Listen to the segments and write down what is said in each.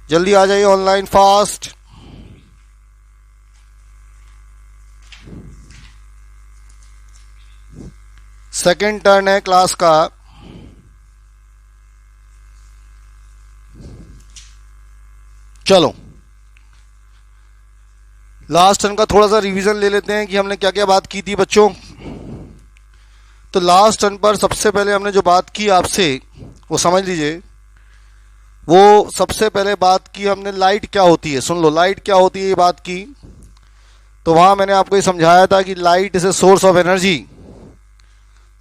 जल्दी आ जाइए online fast. Second turn है क्लास का। चलो लास्ट टर्न का थोड़ा सा रिवीजन ले लेते हैं कि हमने क्या क्या बात की थी बच्चों। तो लास्ट टर्न पर सबसे पहले हमने जो बात की आपसे वो समझ लीजिए। वो सबसे पहले बात की हमने लाइट क्या होती है। सुन लो, लाइट क्या होती है ये बात की। तो वहां मैंने आपको ये समझाया था कि light is a source of energy.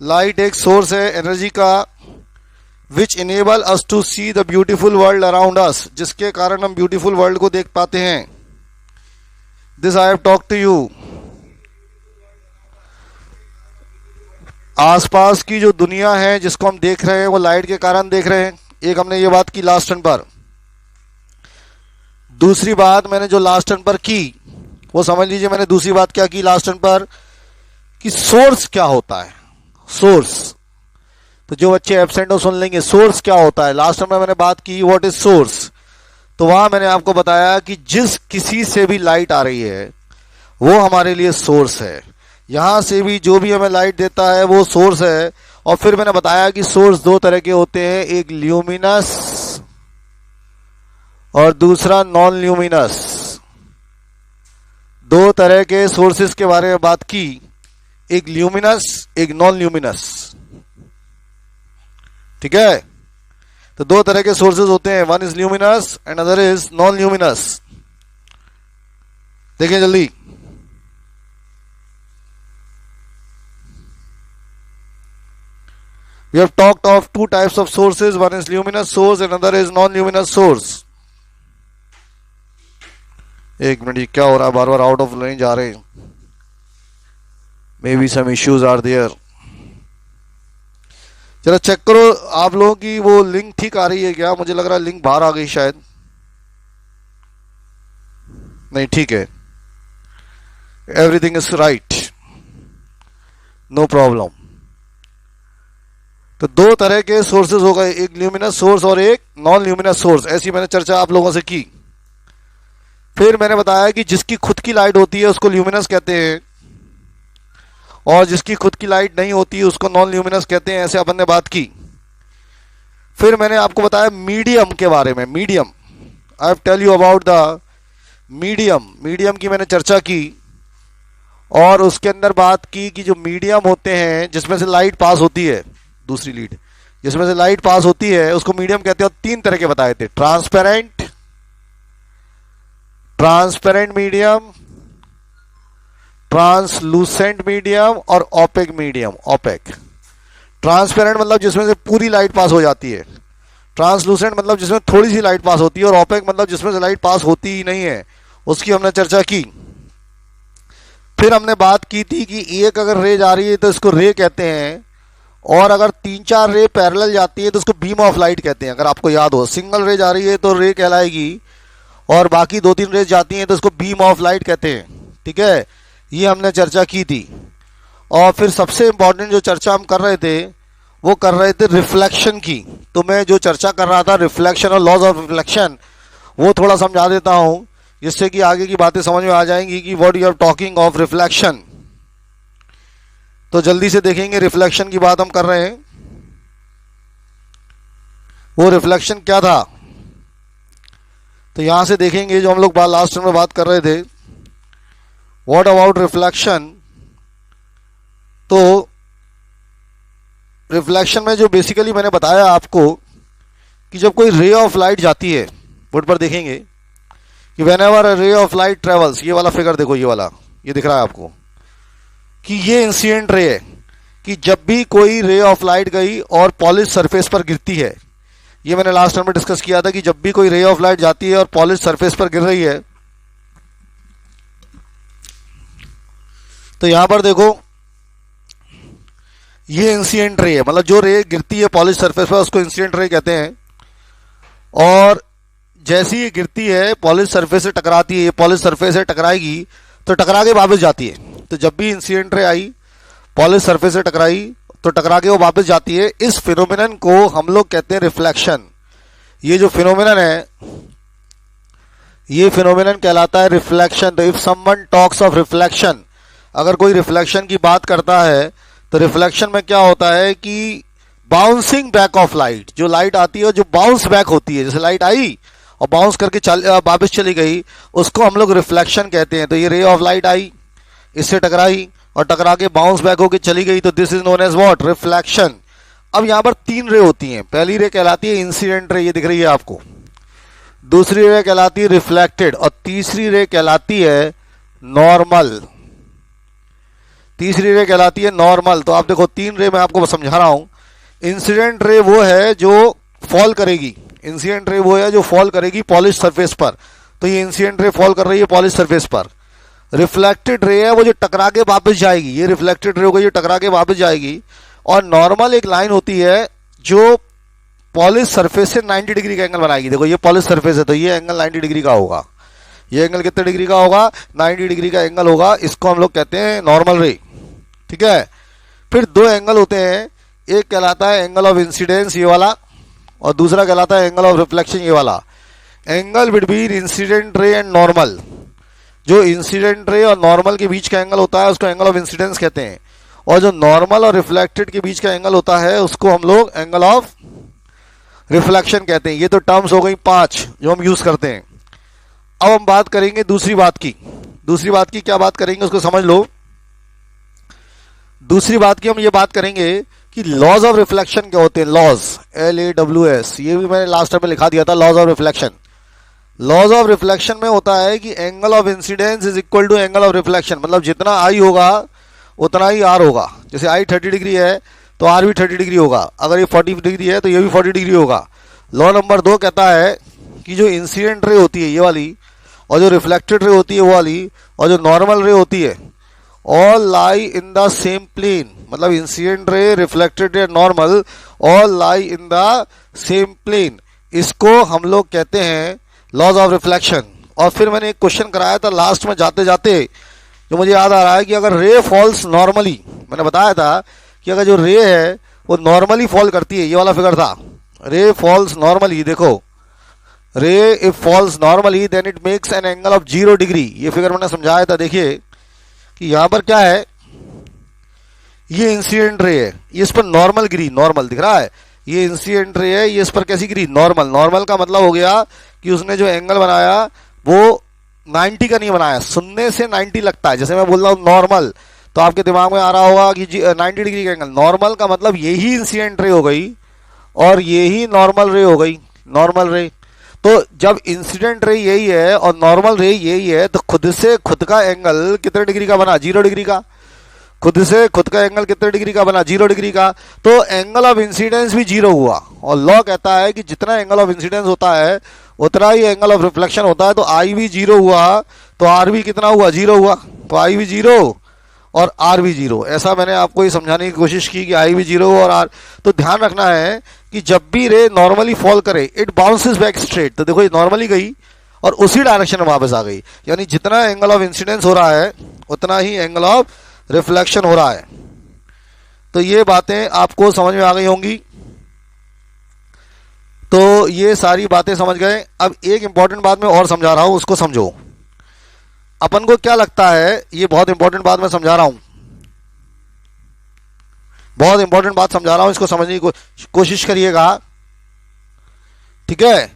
Light एक सोर्स है एनर्जी का which enable us to see the beautiful world around us, जिसके कारण हम ब्यूटीफुल वर्ल्ड को देख पाते हैं। This I have talk to you. आसपास की जो दुनिया है जिसको हम देख रहे हैं वो लाइट के कारण देख रहे हैं। एक हमने ये बात की लास्ट टर्न पर। दूसरी बात मैंने जो लास्ट टर्न पर की वो समझ लीजिए। मैंने दूसरी बात क्या की लास्ट टर्न पर कि सोर्स क्या होता है। सोर्स, तो जो बच्चे एब्सेंट हो सुन लेंगे सोर्स क्या होता है। लास्ट टाइम में मैंने बात की व्हाट इज सोर्स। तो वहां मैंने आपको बताया कि जिस किसी से भी लाइट आ रही है वो हमारे लिए सोर्स है। यहां से भी जो भी हमें लाइट देता है वो सोर्स है। और फिर मैंने बताया कि सोर्स दो तरह के होते हैं, एक ल्यूमिनस और दूसरा नॉन ल्यूमिनस। दो तरह के सोर्सेस के बारे में बात की, एक ल्यूमिनस एक नॉन ल्यूमिनस। ठीक है, तो दो तरह के सोर्सेज होते हैं, one is luminous and other is non luminous. देखिए जल्दी। We have talked of two types of sources, one is luminous source and another is non-luminous source. एक मिनट, क्या हो रहा है? बार बार आउट ऑफ लाइन जा रहे हैं। May be some issues are there. चलो चेक करो आप लोगों की वो लिंक ठीक आ रही है क्या? मुझे लग रहा है लिंक बाहर आ गई शायद। नहीं, ठीक है, everything is right, no problem. तो दो तरह के सोर्सेज हो गए, एक ल्यूमिनस सोर्स और एक नॉन ल्यूमिनस सोर्स। ऐसी मैंने चर्चा आप लोगों से की। फिर मैंने बताया कि जिसकी खुद की लाइट होती है उसको ल्यूमिनस कहते हैं और जिसकी खुद की लाइट नहीं होती है उसको नॉन ल्यूमिनस कहते हैं। ऐसे अपन ने बात की। फिर मैंने आपको बताया मीडियम के बारे में। Medium, I have tell you about the medium. Medium की मैंने चर्चा की और उसके अंदर बात की कि जो मीडियम होते हैं जिसमें से लाइट पास होती है, दूसरी लीड जिसमें से लाइट पास होती है उसको मीडियम कहते हैं। और तीन तरह के बताए थे, transparent, transparent medium, translucent medium और ओपेक मीडियम। ओपेक, ट्रांसपेरेंट मतलब जिसमें से पूरी लाइट पास हो जाती है, ट्रांसलूसेंट मतलब जिसमें थोड़ी सी लाइट पास होती है, और ओपेक मतलब जिसमें से लाइट पास होती ही नहीं है। उसकी हमने चर्चा की। फिर हमने बात की थी कि एक अगर रे जा रही है तो इसको रे कहते हैं, और अगर तीन चार रे पैरेलल जाती है तो उसको बीम ऑफ लाइट कहते हैं। अगर आपको याद हो, सिंगल रे जा रही है तो रे कहलाएगी और बाकी दो तीन रेज जाती हैं तो उसको बीम ऑफ लाइट कहते हैं। ठीक है, ये हमने चर्चा की थी। और फिर सबसे इंपॉर्टेंट जो चर्चा हम कर रहे थे वो कर रहे थे रिफ्लेक्शन की। तो मैं जो चर्चा कर रहा था रिफ्लेक्शन और लॉज ऑफ रिफ्लेक्शन, वो थोड़ा समझा देता हूं जिससे कि आगे की बातें समझ में आ जाएंगी कि what you are talking of reflection. तो जल्दी से देखेंगे रिफ्लेक्शन की बात हम कर रहे हैं। वो रिफ्लेक्शन क्या था तो यहां से देखेंगे जो हम लोग लास्ट में बात कर रहे थे, व्हाट अबाउट रिफ्लेक्शन। तो रिफ्लेक्शन में जो बेसिकली मैंने बताया आपको कि जब कोई रे ऑफ लाइट जाती है, बोर्ड पर देखेंगे कि when ever ray of light travels, ये वाला फिगर देखो, ये वाला ये दिख रहा है आपको कि ये इंसिडेंट रे है कि जब भी कोई रे ऑफ लाइट गई और पॉलिश सरफेस पर गिरती है, ये मैंने लास्ट टाइम में डिस्कस किया था कि जब भी कोई रे ऑफ लाइट जाती है और पॉलिश सरफेस पर गिर रही है, तो यहां पर देखो ये इंसिडेंट रे है, मतलब जो रे गिरती है पॉलिश सरफेस पर उसको इंसिडेंट रे कहते हैं। और जैसी ये गिरती है पॉलिश सरफेस से टकराती है, पॉलिश सरफेस से टकराएगी तो टकरा के वापस जाती है। तो जब भी इंसिडेंट रे आई, पॉलिश सरफेस से टकराई तो टकरा के वो वापस जाती है। इस फिनोमिनन को हम लोग कहते हैं रिफ्लेक्शन। ये जो फिनोमिनन है ये फिनोमिनन कहलाता है रिफ्लेक्शन। तो if someone talks of reflection, अगर कोई रिफ्लेक्शन की बात करता है तो रिफ्लेक्शन में क्या होता है कि बाउंसिंग बैक ऑफ लाइट, जो लाइट आती है जो बाउंस बैक होती है, जैसे लाइट आई और बाउंस करके वापस चली गई, उसको हम लोग रिफ्लेक्शन कहते हैं। तो ये रे ऑफ लाइट आई, इससे टकराई और टकरा के बाउंस बैक होके चली गई, तो this is known as what, reflection. अब यहां पर 3 रे होती हैं। पहली रे कहलाती है इंसिडेंट रे, ये दिख रही है आपको। दूसरी रे कहलाती है रिफ्लेक्टेड और तीसरी रे कहलाती है नॉर्मल। तीसरी रे कहलाती है नॉर्मल। तो आप देखो 3 रे मैं आपको समझा रहा हूं। इंसिडेंट रे वो है जो फॉल करेगी, इंसिडेंट रे वो है जो फॉल करेगी पॉलिश सरफेस पर, तो ये इंसिडेंट रे फॉल कर रही है पॉलिश सरफेस पर। रिफ्लेक्टेड रे है वो जो टकरा के वापस जाएगी, ये रिफ्लेक्टेड रे होगी जो टकरा के वापस जाएगी। और नॉर्मल एक लाइन होती है जो पॉलिश सरफेस से 90 डिग्री का एंगल बनाएगी। देखो ये पॉलिश सरफेस है तो ये एंगल 90 डिग्री का होगा। ये एंगल कितने डिग्री का होगा, 90 डिग्री का एंगल होगा। इसको हम लोग कहते हैं नॉर्मल रे, ठीक है। फिर 2 एंगल होते हैं, एक कहलाता है एंगल ऑफ इंसिडेंस ये वाला, और दूसरा कहलाता है एंगल ऑफ रिफ्लेक्शन ये वाला। Angle between incident ray and normal, जो इंसिडेंट रे और नॉर्मल के बीच का एंगल होता है उसको एंगल ऑफ इंसिडेंस कहते हैं, और जो नॉर्मल और रिफ्लेक्टेड के बीच का एंगल होता है उसको हम लोग एंगल ऑफ रिफ्लेक्शन कहते हैं। ये तो टर्म्स हो गई 5 जो हम यूज करते हैं। अब हम बात करेंगे दूसरी बात की। दूसरी बात की क्या बात करेंगे उसको समझ लो। दूसरी बात की हम ये बात करेंगे कि लॉज ऑफ रिफ्लेक्शन क्या होते हैं। लॉज, LAWS, ये भी मैंने लास्ट टाइम में लिखा दिया था, laws of reflection. Laws of reflection में होता है कि angle of incidence is equal to angle of reflection, मतलब जितना आई होगा उतना ही आर होगा। जैसे आई 30 डिग्री है तो आर भी 30 डिग्री होगा, अगर ये 40 डिग्री है तो ये भी 40 डिग्री होगा। लॉ नंबर 2 कहता है कि जो इंसिडेंट रे होती है ये वाली, और जो रिफ्लेक्टेड रे होती है वो वाली, और जो नॉर्मल रे होती है, all lie in the same plane, मतलब incident ray, reflected ray, normal all lie in the same plane. इसको हम लोग कहते हैं लॉज ऑफ रिफ्लेक्शन। और फिर मैंने एक क्वेश्चन कराया था लास्ट में जाते जाते, जो मुझे याद आ रहा है कि अगर रे फॉल्स नॉर्मली, मैंने बताया था कि अगर जो रे है वो नॉर्मली फॉल करती है, ये वाला फिगर था, रे फॉल्स नॉर्मली, देखो ray if falls normally then it makes an angle of 0 degree. ये फिगर मैंने समझाया था। देखिए कि यहां पर क्या है, ये इंसिडेंट रे है, ये इस पर नॉर्मल गिरी, नॉर्मल दिख रहा है, ये इंसिडेंट रे है, ये इस पर कैसी गिरी, नॉर्मल। नॉर्मल का मतलब हो गया कि उसने जो एंगल बनाया वो 90 का नहीं बनाया, 0 से 90 लगता है। जैसे मैं बोल रहा हूं नॉर्मल, तो आपके दिमाग में आ रहा होगा कि 90 डिग्री का एंगल, नॉर्मल का मतलब यही इंसिडेंट रे हो गई और यही नॉर्मल रे हो गई, नॉर्मल रे। तो जब इंसिडेंट रे यही है और नॉर्मल रे यही है, तो खुद से खुद का एंगल कितने डिग्री का बना, 0 डिग्री का। खुद से खुद का एंगल कितने डिग्री का बना, 0 डिग्री का। तो एंगल ऑफ इंसिडेंस भी 0 हुआ। और लॉ कहता है कि जितना एंगल ऑफ इंसिडेंस होता है उतना ही एंगल ऑफ रिफ्लेक्शन होता है। तो आई भी 0 हुआ तो आर भी कितना हुआ, 0 हुआ। तो आई भी 0 और आर भी 0। ऐसा मैंने आपको ये समझाने की कोशिश की कि आई भी 0 और आर। तो ध्यान रखना है कि जब भी रे नॉर्मली फॉल करे इट बाउंसेस बैक स्ट्रेट। तो देखो ये नॉर्मली गई और उसी डायरेक्शन में वापस आ गई, यानी जितना एंगल ऑफ इंसिडेंस हो रहा है उतना ही एंगल ऑफ रिफ्लेक्शन हो रहा है। तो ये बातें आपको समझ में आ गई होंगी। तो ये सारी बातें समझ गए। अब एक इंपॉर्टेंट बात मैं और समझा रहा हूं, उसको समझो। अपन को क्या लगता है, ये बहुत इंपॉर्टेंट बात मैं समझा रहा हूं, बहुत इंपॉर्टेंट बात समझा रहा हूं, इसको समझने की कोशिश करिएगा, ठीक है।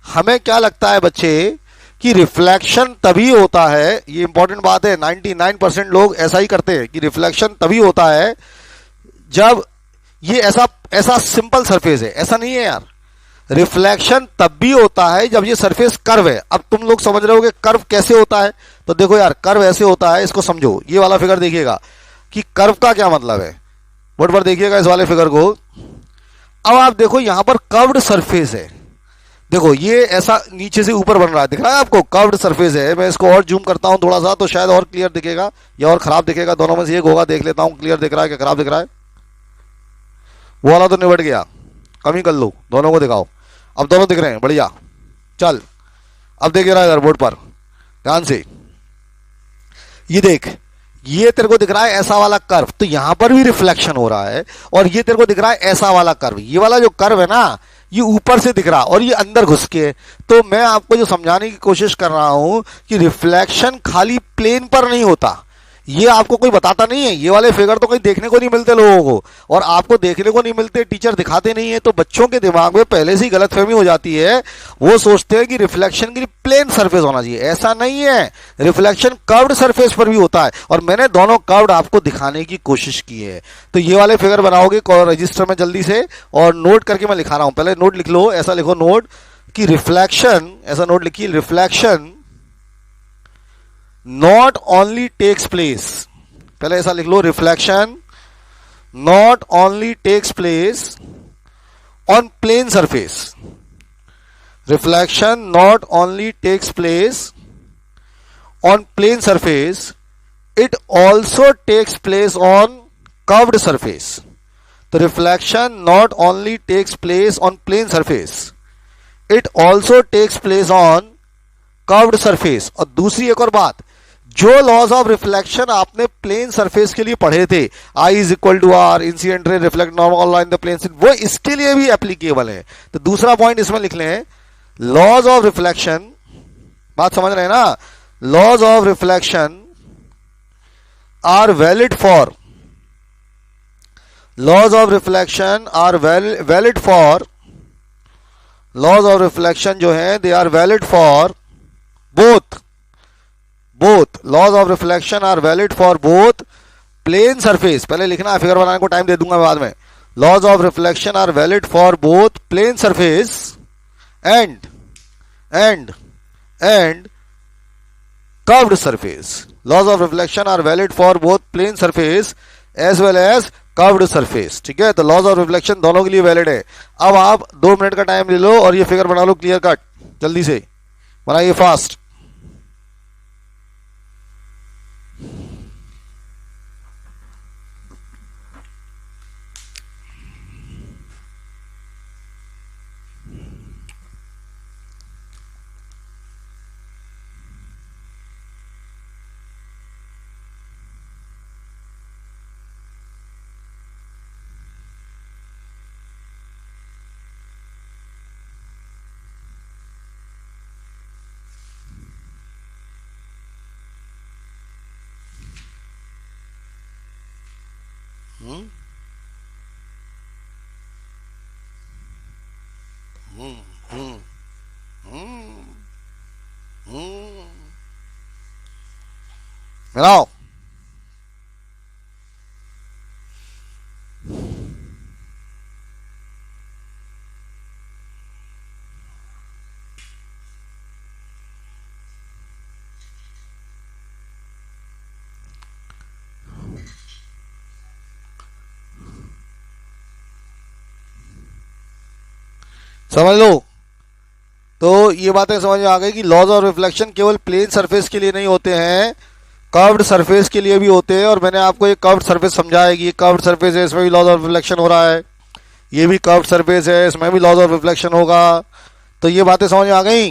हमें क्या लगता है बच्चे कि रिफ्लेक्शन तभी होता है, ये इंपॉर्टेंट बात है, 99% लोग ऐसा ही करते हैं कि रिफ्लेक्शन तभी होता है जब ये ऐसा सिंपल सरफेस है। ऐसा नहीं है यार, रिफ्लेक्शन तब भी होता है जब ये सरफेस कर्व है। अब तुम लोग समझ रहे हो कि कर्व कैसे होता है, तो देखो यार कर्व ऐसे होता है, इसको समझो। ये वाला फिगर देखिएगा कि कर्व का क्या मतलब है, बोर्ड पर देखिएगा इस वाले फिगर को। अब आप देखो यहां पर कर्व्ड सरफेस है, देखो ये ऐसा नीचे से ऊपर बन रहा है, दिख रहा है आपको, कर्व्ड सरफेस है। मैं इसको और जूम करता हूं थोड़ा सा तो शायद और क्लियर दिखेगा या और खराब दिखेगा, दोनों में से एक होगा। देख लेता हूं क्लियर दिख रहा है कि खराब दिख रहा है। वो वाला तो निबट गया, कम ही कर लो, दोनों को दिखाओ। अब दोनों दिख रहे हैं, बढ़िया। चल अब देख रहा है इधर बोर्ड पर ध्यान से, ये देख, ये तेरे को दिख रहा है ऐसा वाला कर्व, तो यहां पर भी रिफ्लेक्शन हो रहा है। और ये तेरे को दिख रहा है ऐसा वाला कर्व, ये वाला जो कर्व है ना, ये ऊपर से दिख रहा और ये अंदर घुस के है। तो मैं आपको जो समझाने की कोशिश कर रहा हूं कि रिफ्लेक्शन खाली प्लेन पर नहीं होता, ये आपको कोई बताता नहीं है। ये वाले फिगर तो कहीं देखने को नहीं मिलते लोगों को, और आपको देखने को नहीं मिलते, टीचर दिखाते नहीं है, तो बच्चों के दिमाग में पहले से ही गलतफहमी हो जाती है। वो सोचते हैं कि रिफ्लेक्शन के लिए प्लेन सरफेस होना चाहिए, ऐसा नहीं है। रिफ्लेक्शन कर्व्ड सरफेस पर भी होता है, और मैंने दोनों कर्व्ड आपको दिखाने की कोशिश की है। तो ये वाले फिगर बनाओगे रजिस्टर में जल्दी से, और नोट करके मैं लिखा रहा हूं, पहले नोट लिख लो, ऐसा लिखो नोट कि रिफ्लेक्शन, ऐसा नोट लिखिए, reflection not only takes place, पहले ऐसा लिख लो, reflection not only takes place on plane surface, reflection not only takes place on plane surface, it also takes place on curved surface. तो reflection not only takes place on plane surface, it also takes place on curved surface. और दूसरी एक और बात, जो laws of reflection आपने plane surface के लिए पढ़े थे, i is equal to r, incident ray reflect normal line the plane, वो इसके लिए भी एप्लीकेबल है। तो दूसरा पॉइंट इसमें लिख लें, लॉज ऑफ रिफ्लेक्शन, बात समझ रहे हैं ना, laws of reflection are valid for, laws of reflection are valid for, laws of reflection जो है they are valid for both laws of reflection are valid for both plane surface, पहले लिखना, figure बनाने को टाइम दे दूंगा बाद में। laws of reflection are valid for both plane surface and curved surface. laws of reflection are valid for both plane surface as well as curved surface, ठीक है। तो लॉज ऑफ रिफ्लेक्शन दोनों के लिए वैलिड है। अब आप 2 मिनट का टाइम ले लो और ये फिगर बना लो क्लियर कट, जल्दी से बनाइए फास्ट। मिलाओ, समझ लो। तो ये बातें समझ में आ गई कि लॉज ऑफ रिफ्लेक्शन केवल प्लेन सरफेस के लिए नहीं होते हैं, कर्व्ड सरफेस के लिए भी होते हैं। और मैंने आपको एक कर्व्ड सरफेस समझाया कि ये कर्व्ड सरफेस है, इसमें भी लॉज ऑफ रिफ्लेक्शन हो रहा है, ये भी कर्व्ड सरफेस है, इसमें भी लॉज ऑफ रिफ्लेक्शन होगा। तो ये बातें समझ में आ गई,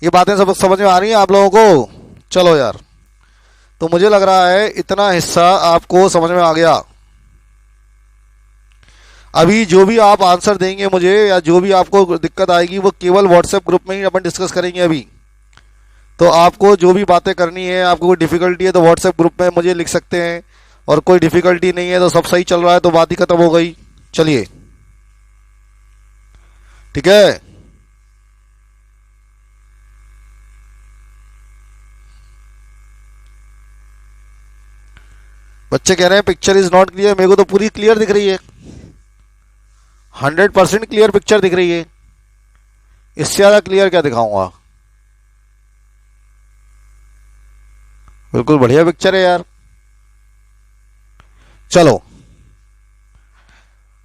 ये बातें सब समझ में आ रही हैं आप लोगों को? चलो यार, तो मुझे लग रहा है इतना हिस्सा आपको समझ में आ गया। अभी जो भी आप आंसर देंगे मुझे, या जो भी आपको दिक्कत आएगी, वो केवल व्हाट्सएप ग्रुप में ही अपन डिस्कस करेंगे अभी। तो आपको जो भी बातें करनी है, आपको कोई डिफिकल्टी है तो व्हाट्सएप ग्रुप में मुझे लिख सकते हैं, और कोई डिफिकल्टी नहीं है तो सब सही चल रहा है तो बात ही खत्म हो गई। चलिए, ठीक है। बच्चे कह रहे हैं पिक्चर इज नॉट क्लियर, मेरे को तो पूरी क्लियर दिख रही है, 100% क्लियर पिक्चर दिख रही है। इससे ज्यादा क्लियर क्या दिखाऊंगा? बिल्कुल बढ़िया पिक्चर है यार। चलो,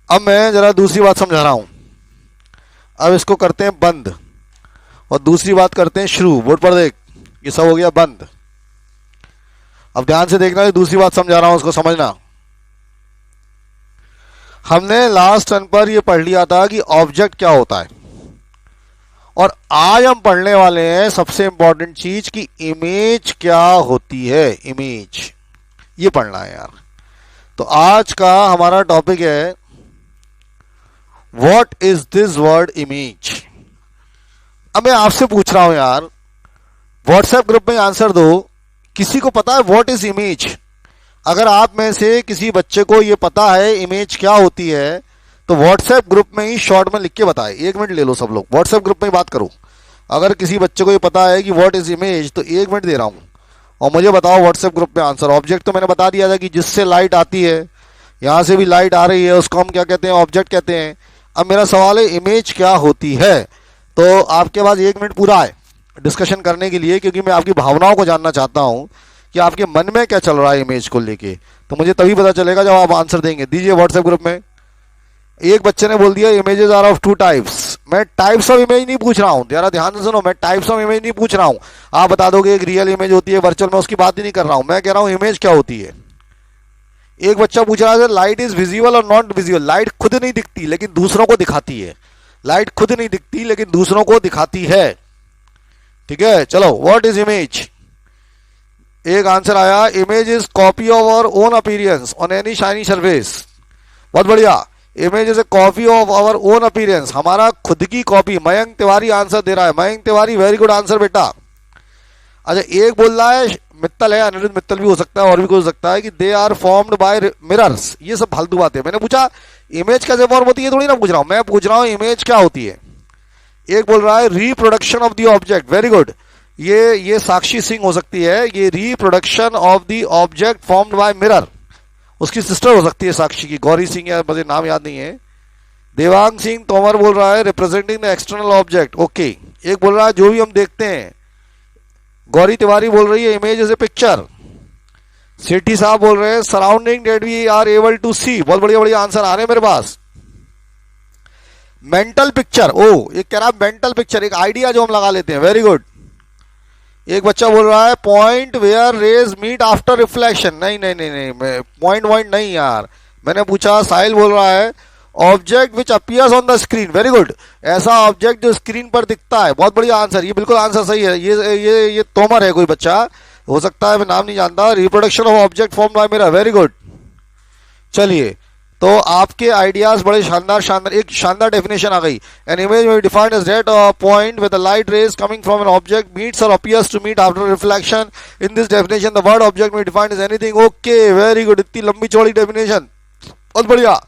अब मैं जरा दूसरी बात समझा रहा हूं। अब इसको करते हैं बंद और दूसरी बात करते हैं शुरू। बोर्ड पर देख, ये सब हो गया बंद। अब ध्यान से देखना, ये दूसरी बात समझा रहा हूं, उसको समझना। हमने लास्ट टर्न पर यह पढ़ लिया था कि ऑब्जेक्ट क्या होता है, और आज हम पढ़ने वाले हैं सबसे इंपॉर्टेंट चीज कि इमेज क्या होती है। इमेज, ये पढ़ना है यार। तो आज का हमारा टॉपिक है what is this word image. अब मैं आपसे पूछ रहा हूं यार, व्हाट्सएप ग्रुप में आंसर दो, किसी को पता है व्हाट इज इमेज? अगर आप में से किसी बच्चे को यह पता है इमेज क्या होती है तो व्हाट्सएप ग्रुप में ही शॉर्ट में लिख के बताए। 1 मिनट ले लो सब लोग, व्हाट्सएप ग्रुप में ही बात करो। अगर किसी बच्चे को ये पता है कि व्हाट इज इमेज तो 1 मिनट दे रहा हूं और मुझे बताओ व्हाट्सएप ग्रुप में आंसर। ऑब्जेक्ट तो मैंने बता दिया था कि जिससे लाइट आती है, यहां से भी लाइट आ रही है, उसको हम क्या कहते हैं? ऑब्जेक्ट कहते हैं। अब मेरा सवाल है इमेज क्या होती है? तो आपके पास 1 मिनट पूरा है डिस्कशन करने के लिए, क्योंकि मैं आपकी भावनाओं को जानना चाहता हूं कि आपके मन में क्या चल रहा है इमेज को लेके। तो मुझे तभी पता चलेगा जब आप आंसर देंगे। दीजिए व्हाट्सएप ग्रुप में। एक बच्चे ने बोल दिया इमेजेस आर ऑफ 2 टाइप्स। मैं टाइप्स ऑफ इमेज नहीं पूछ रहा हूं, जरा ध्यान से सुनो, मैं टाइप्स ऑफ इमेज नहीं पूछ रहा हूं। आप बता दोगे एक रियल इमेज होती है, वर्चुअल, में उसकी बात ही नहीं कर रहा हूं। मैं कह रहा हूं इमेज क्या होती है। एक बच्चा पूछ रहा है लाइट इज विजिबल और नॉट विजिबल। लाइट खुद नहीं दिखती लेकिन दूसरों को दिखाती है। लाइट खुद नहीं दिखती लेकिन दूसरों को दिखाती है। ठीक है, चलो व्हाट इज इमेज। एक आंसर आया, image is copy of our own appearance on any shiny surface. बहुत बढ़िया, image is a copy of our own appearance, हमारा खुद की कॉपी। मयंक तिवारी आंसर दे रहा है। Mayank Tiwari very good answer बेटा। अच्छा, एक बोल रहा है मित्तल है, अनिरुद्ध मित्तल भी हो सकता है और भी कुछ हो सकता है कि they are formed by mirrors. ये सब फालतू बातें। मैंने पूछा इमेज कैसे फॉर्म होती है, थोड़ी ना पूछ रहा हूं। मैं पूछ रहा हूं इमेज क्या होती है। एक बोल रहा है reproduction of the object. Very good, ये साक्षी सिंह हो सकती है। ये reproduction of the object formed by mirror, उसकी सिस्टर हो सकती है साक्षी की, गौरी सिंह, या मुझे नाम याद नहीं है। देवांग सिंह तोमर बोल रहा है representing the external object. Okay, एक बोल रहा है जो भी हम देखते हैं। गौरी तिवारी बोल रही है image is a picture. Sethi साहब बोल रहे हैं surrounding that we are able to see. बहुत बढ़िया बढ़िया आंसर आ रहे हैं मेरे पास। मेंटल पिक्चर, ओ एक कह रहा है मेंटल पिक्चर, एक आइडिया जो हम लगा लेते हैं। Very good. एक बच्चा बोल रहा है point where rays meet after reflection. नहीं नहीं नहीं नहीं, पॉइंट वॉइंट नहीं यार, मैंने पूछा। साहिल बोल रहा है object which appears on the screen. Very good, ऐसा ऑब्जेक्ट जो स्क्रीन पर दिखता है। बहुत बढ़िया आंसर, ये बिल्कुल आंसर सही है। ये तोमर है कोई बच्चा, हो सकता है, मैं नाम नहीं जानता। Reproduction of object form by mirror. Very good. चलिए, तो आपके आइडियाज बड़े शानदार शानदार। एक शानदार डेफिनेशन आ गई। एन इमेज में defined as that point with the light rays coming from an object meets और appears to meet after reflection. In this definition the word object में defined as anything. Okay, very good. इतनी लंबी चौड़ी definition, बहुत बढ़िया।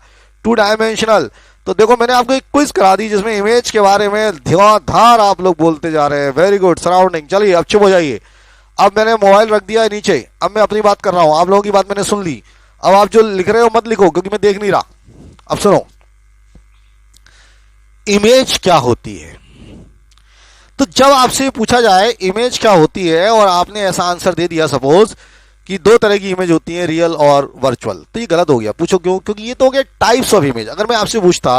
2 dimensional. तो देखो मैंने आपको एक क्विज करा दी जिसमें इमेज के बारे में धुआंधार आप लोग बोलते जा रहे हैं। Very good. सराउंडिंग। चलिए अब चुप हो जाइए। अब मैंने मोबाइल रख दिया है नीचे, अब मैं अपनी बात कर रहा हूं, आप लोगों की बात मैंने सुन ली। अब आप जो लिख रहे हो मत लिखो क्योंकि मैं देख नहीं रहा। अब सुनो, इमेज क्या होती है। तो जब आपसे पूछा जाए इमेज क्या होती है और आपने ऐसा आंसर दे दिया सपोज कि 2 तरह की इमेज होती है, रियल और वर्चुअल, तो ये गलत हो गया। पूछो क्यों? क्योंकि ये तो हो गया टाइप्स ऑफ इमेज। अगर मैं आपसे पूछता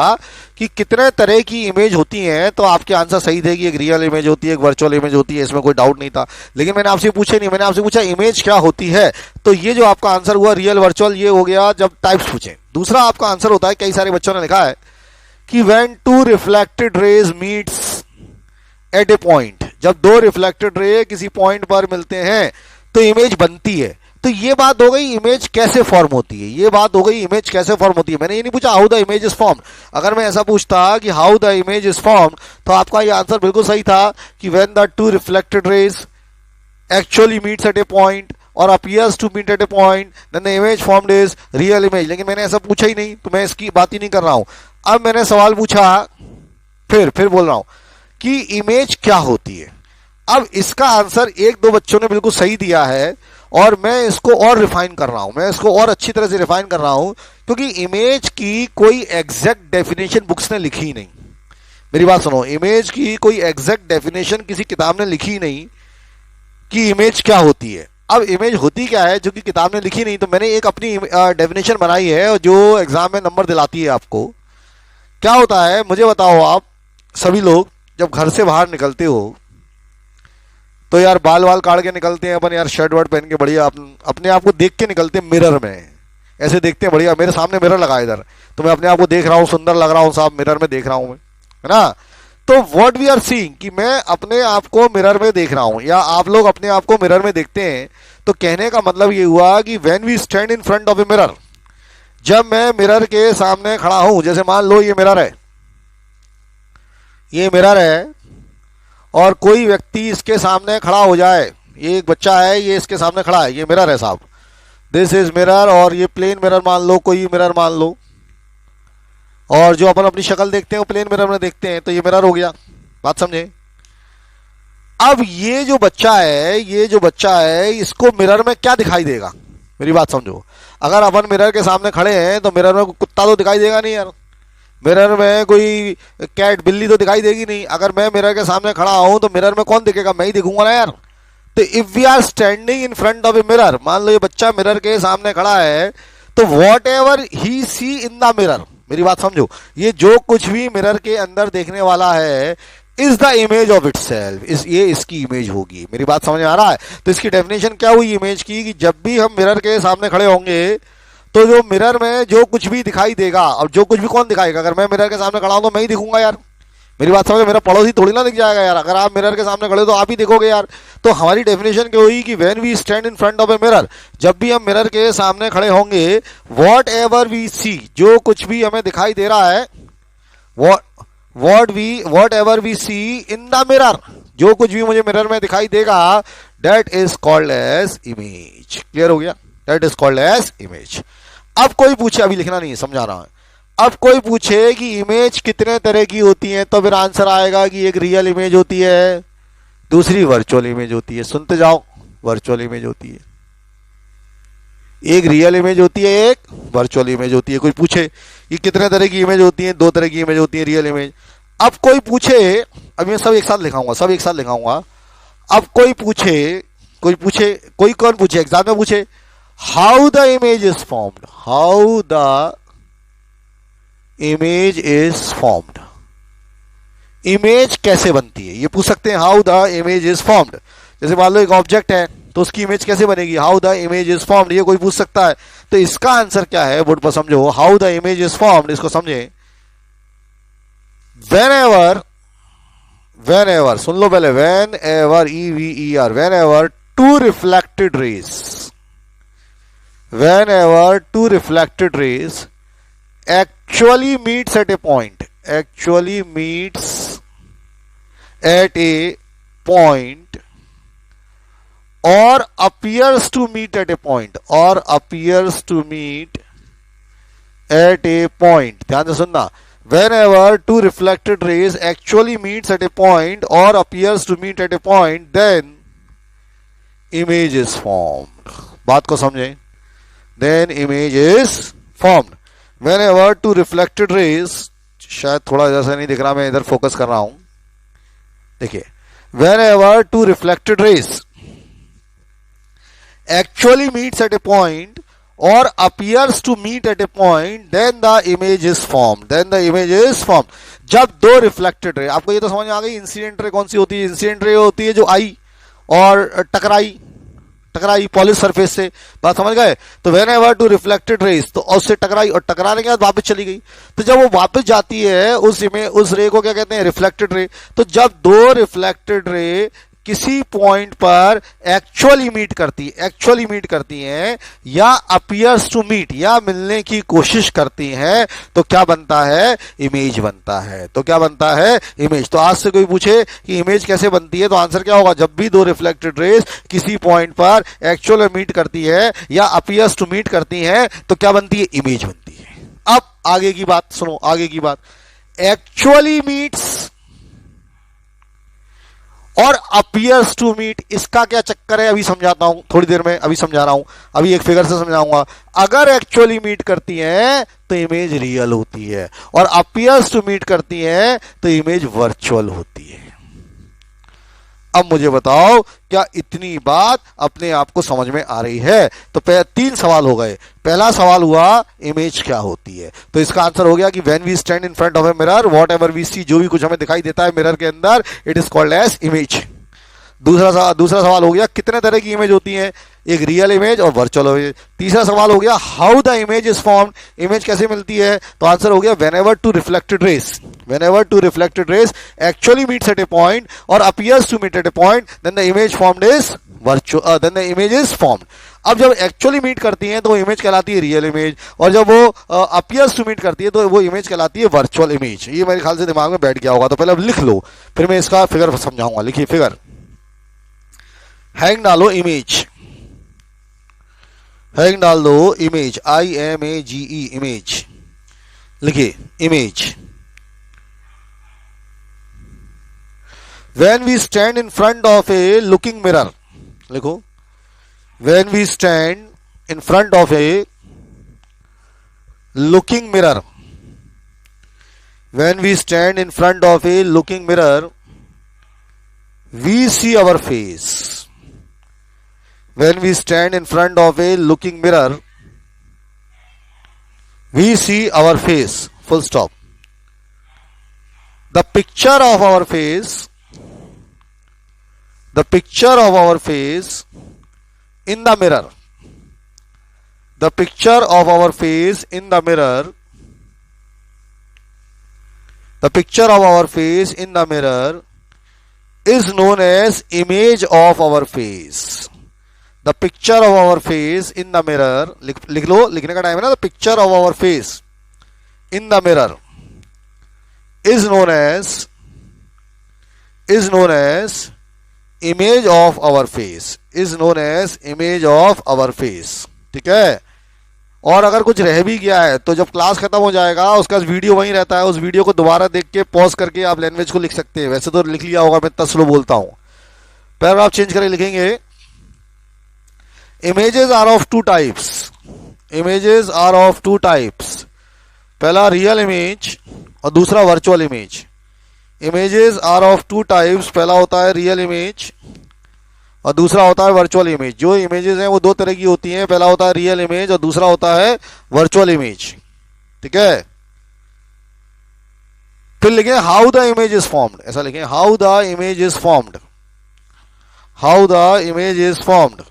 कि कितने तरह की इमेज होती हैं तो आपके आंसर सही थे कि एक रियल इमेज होती है, एक वर्चुअल इमेज होती है, इसमें कोई डाउट नहीं था। लेकिन मैंने आपसे पूछे नहीं, मैंने आपसे पूछा इमेज क्या होती है। तो ये जो आपका आंसर हुआ रियल वर्चुअल, ये हो गया जब टाइप्स पूछे। दूसरा आपका आंसर होता है, कई सारे बच्चों ने लिखा है कि when 2 reflected raise meets at a point. जब 2 रिफ्लेक्टेड रे किसी पॉइंट पर मिलते हैं तो इमेज बनती है। तो ये बात हो गई इमेज कैसे फॉर्म होती है। ये बात हो गई इमेज कैसे फॉर्म होती है। मैंने ये नहीं पूछा how the image is form. अगर मैं ऐसा पूछता कि how the image is form तो आपका ये आंसर बिल्कुल सही था कि when the 2 reflected rays actually meets at a point और appears to meet at a point then the image formed is real image. लेकिन मैंने ऐसा पूछा ही नहीं तो मैं इसकी बात ही नहीं कर रहा हूं। अब मैंने सवाल पूछा, फिर बोल रहा हूं कि इमेज क्या होती है। अब इसका आंसर 1-2 बच्चों ने बिल्कुल सही दिया है और मैं इसको और रिफाइन कर रहा हूं, मैं इसको और अच्छी तरह से रिफाइन कर रहा हूं क्योंकि इमेज की कोई एग्जैक्ट डेफिनेशन बुक्स ने लिखी नहीं। मेरी बात सुनो, इमेज की कोई एग्जैक्ट डेफिनेशन किसी किताब ने लिखी नहीं कि इमेज क्या होती है। अब इमेज होती क्या है जो कि किताब ने लिखी नहीं, तो मैंने एक अपनी डेफिनेशन बनाई है जो एग्जाम में नंबर दिलाती है आपको। क्या होता है मुझे बताओ। आप सभी लोग जब घर से बाहर निकलते हो तो यार बाल वाल काट के निकलते हैं अपन, यार शर्ट वर्ट पहन के बढ़िया अपने आप को देख के निकलते हैं। मिरर में ऐसे देखते हैं बढ़िया, मेरे सामने मिरर लगा है इधर, तो मैं अपने आप को देख रहा हूं, सुंदर लग रहा हूं साहब, मिरर में देख रहा हूं मैं, है ना। तो व्हाट वी आर सीइंग कि मैं अपने आप को मिरर में देख रहा हूं या आप लोग अपने आप को मिरर में देखते हैं। तो कहने का मतलब ये हुआ कि when we stand in front of a mirror, जब मैं मिरर के सामने खड़ा हूं, जैसे मान लो ये मिरर है, ये मिरर है और कोई व्यक्ति इसके सामने खड़ा हो जाए, ये एक बच्चा है, ये इसके सामने खड़ा है, ये मिरर है साहब, दिस इज मिरर, और ये प्लेन मिरर मान लो, कोई मिरर मान लो, और जो अपन अपनी शक्ल देखते हैं वो प्लेन मिरर में देखते हैं, तो ये मिरर हो गया। बात समझे? अब ये जो बच्चा है इसको मिरर में क्या दिखाई देगा? मेरी बात समझो, अगर अपन मिरर के सामने खड़े हैं तो मिरर में कुत्ता तो दिखाई देगा नहीं यार, मिरर में कोई कैट बिल्ली तो दिखाई देगी नहीं। अगर मैं मिरर के सामने खड़ा हूं तो मिरर में कौन दिखेगा? मैं ही दिखूंगा ना यार। तो if we are standing in front of a mirror, मान लो ये बच्चा मिरर के सामने खड़ा है, तो whatever he see in the mirror, मेरी बात समझो, ये जो कुछ भी मिरर के अंदर देखने वाला है is the image of itself, ये इसकी इमेज होगी। मेरी बात समझ में आ रहा है? तो इसकी डेफिनेशन क्या हुई इमेज की, कि जब भी हम मिरर के सामने खड़े होंगे तो जो मिरर में जो कुछ भी दिखाई देगा, और जो कुछ भी कौन दिखाएगा? अगर मैं मिरर के सामने खड़ा हूं तो मैं ही दिखूंगा यार। मेरी बात समझो, मेरा पड़ोसी थोड़ी ना दिख जाएगा यार। अगर आप मिरर के सामने खड़े हो तो आप ही दिखोगे यार। तो हमारी डेफिनेशन क्या हुई कि when we stand in front of a mirror, जब भी हम मिरर के सामने खड़े होंगे, वॉट एवर वी सी, जो कुछ भी हमें दिखाई दे रहा है, whatever we see in the mirror, जो कुछ भी मुझे मिरर में दिखाई देगा, that is called as image. Clear हो गया? That is called as image. अब कोई पूछे, अभी लिखना नहीं है, समझा रहा हूं, अब कोई पूछे कि इमेज कितने तरह की होती है, तो फिर आंसर आएगा कि एक रियल इमेज होती है, दूसरी वर्चुअल इमेज होती है। सुनते जाओ, वर्चुअल इमेज होती है, एक रियल इमेज होती है, एक वर्चुअल इमेज होती है। कोई पूछे कि कितने तरह की इमेज होती है? 2 तरह की इमेज होती है, रियल इमेज। अब कोई पूछे, अब मैं सब एक साथ लिखाऊंगा, अब कोई कौन पूछे एग्जाम में पूछे, how the image is formed, how the image is formed, image कैसे बनती है, ये पूछ सकते हैं, how the image is formed. जैसे मान लो एक ऑब्जेक्ट है तो उसकी इमेज कैसे बनेगी, how the image is formed, ये कोई पूछ सकता है। तो इसका आंसर क्या है बोर्ड पर समझो, how the image is formed, इसको समझे, whenever, सुन लो पहले, whenever, EVER, whenever two reflected rays actually meets at a point, or appears to meet at a point, ध्यान से सुनना, whenever two reflected rays actually meets at a point or appears to meet at a point, then image is formed. बात को समझें, then image is formed. Whenever two reflected rays, शायद थोड़ा जैसा नहीं दिख रहा, मैं इधर फोकस कर रहा हूं, देखिए, whenever two reflected rays actually meets at a point or appears to meet at a point, then the image is formed. जब 2 रिफ्लेक्टेड रे, आपको ये तो समझ में आ गई, इंसिडेंट रे कौन सी होती है? इंसिडेंट रे होती है जो आई और टकराई पॉलिश सरफेस से। बात समझ गए? तो whenever two reflected rays, तो उससे टकराई और टकराने के बाद वापस चली गई, तो जब वो वापस जाती है उस रे को क्या कहते हैं? Reflected ray. तो जब 2 रिफ्लेक्टेड रे किसी पॉइंट पर एक्चुअली मीट करती हैं या अपीयर्स टू मीट, या मिलने की कोशिश करती हैं, तो क्या बनता है? इमेज बनता है। तो क्या बनता है? इमेज। तो आज से कोई पूछे कि इमेज कैसे बनती है, तो आंसर क्या होगा? जब भी 2 रिफ्लेक्टेड रेज किसी पॉइंट पर एक्चुअल मीट करती है या अपीयर्स टू मीट करती हैं, तो क्या बनती है? इमेज बनती है। अब आगे की बात सुनो, आगे की बात, एक्चुअली मीट्स और अपीयर्स टू मीट, इसका क्या चक्कर है अभी समझाता हूं, थोड़ी देर में, अभी समझा रहा हूं, अभी एक फिगर से समझाऊंगा। अगर एक्चुअली मीट करती हैं तो इमेज रियल होती है, और अपीयर्स टू मीट करती हैं तो इमेज वर्चुअल होती है। अब मुझे बताओ, क्या इतनी बात अपने आप को समझ में आ रही है? तो 3 सवाल हो गए। पहला सवाल हुआ इमेज क्या होती है, तो इसका आंसर हो गया कि when we stand in front of a mirror, whatever we see, जो भी कुछ हमें दिखाई देता है मिरर के अंदर, it is called as image. दूसरा सवाल हो गया कितने तरह की इमेज होती हैं, एक रियल इमेज और वर्चुअल इमेज। तीसरा सवाल हो गया how the image is formed, image कैसे मिलती है, तो आंसर हो गया whenever two reflected rays actually meets at a point और appears to meet at a point, then the image formed is virtual, then the image is formed. अब जब actually meet करती हैं तो वो इमेज कहलाती है रियल इमेज, और जब वो अपीयर्स टू मीट करती है तो वो इमेज कहलाती है वर्चुअल इमेज। ये मेरे ख्याल से दिमाग में बैठ गया होगा, तो पहले अब लिख लो, फिर मैं इसका फिगर समझाऊंगा। लिखिए फिगर, हैंग डालो इमेज, हैंग डाल दो इमेज, IMAGE इमेज, लिखिए image. When we stand in front of a looking mirror, लिखो, when we stand in front of a looking mirror, when we stand in front of a looking mirror, we see our face. When we stand in front of a looking mirror, we see our face, full stop. The picture of our face, the picture of our face in the mirror, the picture of our face in the mirror, the picture of our face in the mirror is known as image of our face. The picture of our face in the mirror, लिख लो, लिखने का time है ना, the picture of our face in the mirror is known as image of our face, is known as image of our face। ठीक है, और अगर कुछ रह भी गया है तो जब क्लास खत्म हो जाएगा उसका वीडियो वहीं रहता है, उस वीडियो को दोबारा देख के पॉज करके आप लैंग्वेज को लिख सकते हैं। वैसे तो लिख लिया होगा, मैं इतना स्लो बोलता हूं। पैराग्राफ चेंज करके लिखेंगे, images are of two types, images are of two types, पहला रियल इमेज और दूसरा virtual image. Images are of two types, पहला होता है रियल इमेज और दूसरा होता है वर्चुअल इमेज। जो इमेजेस हैं वो दो तरह की होती हैं, पहला होता है रियल इमेज और दूसरा होता है वर्चुअल इमेज। ठीक है, फिर लिखें how the image is formed, ऐसा लिखें, how the image is formed, how the image is formed.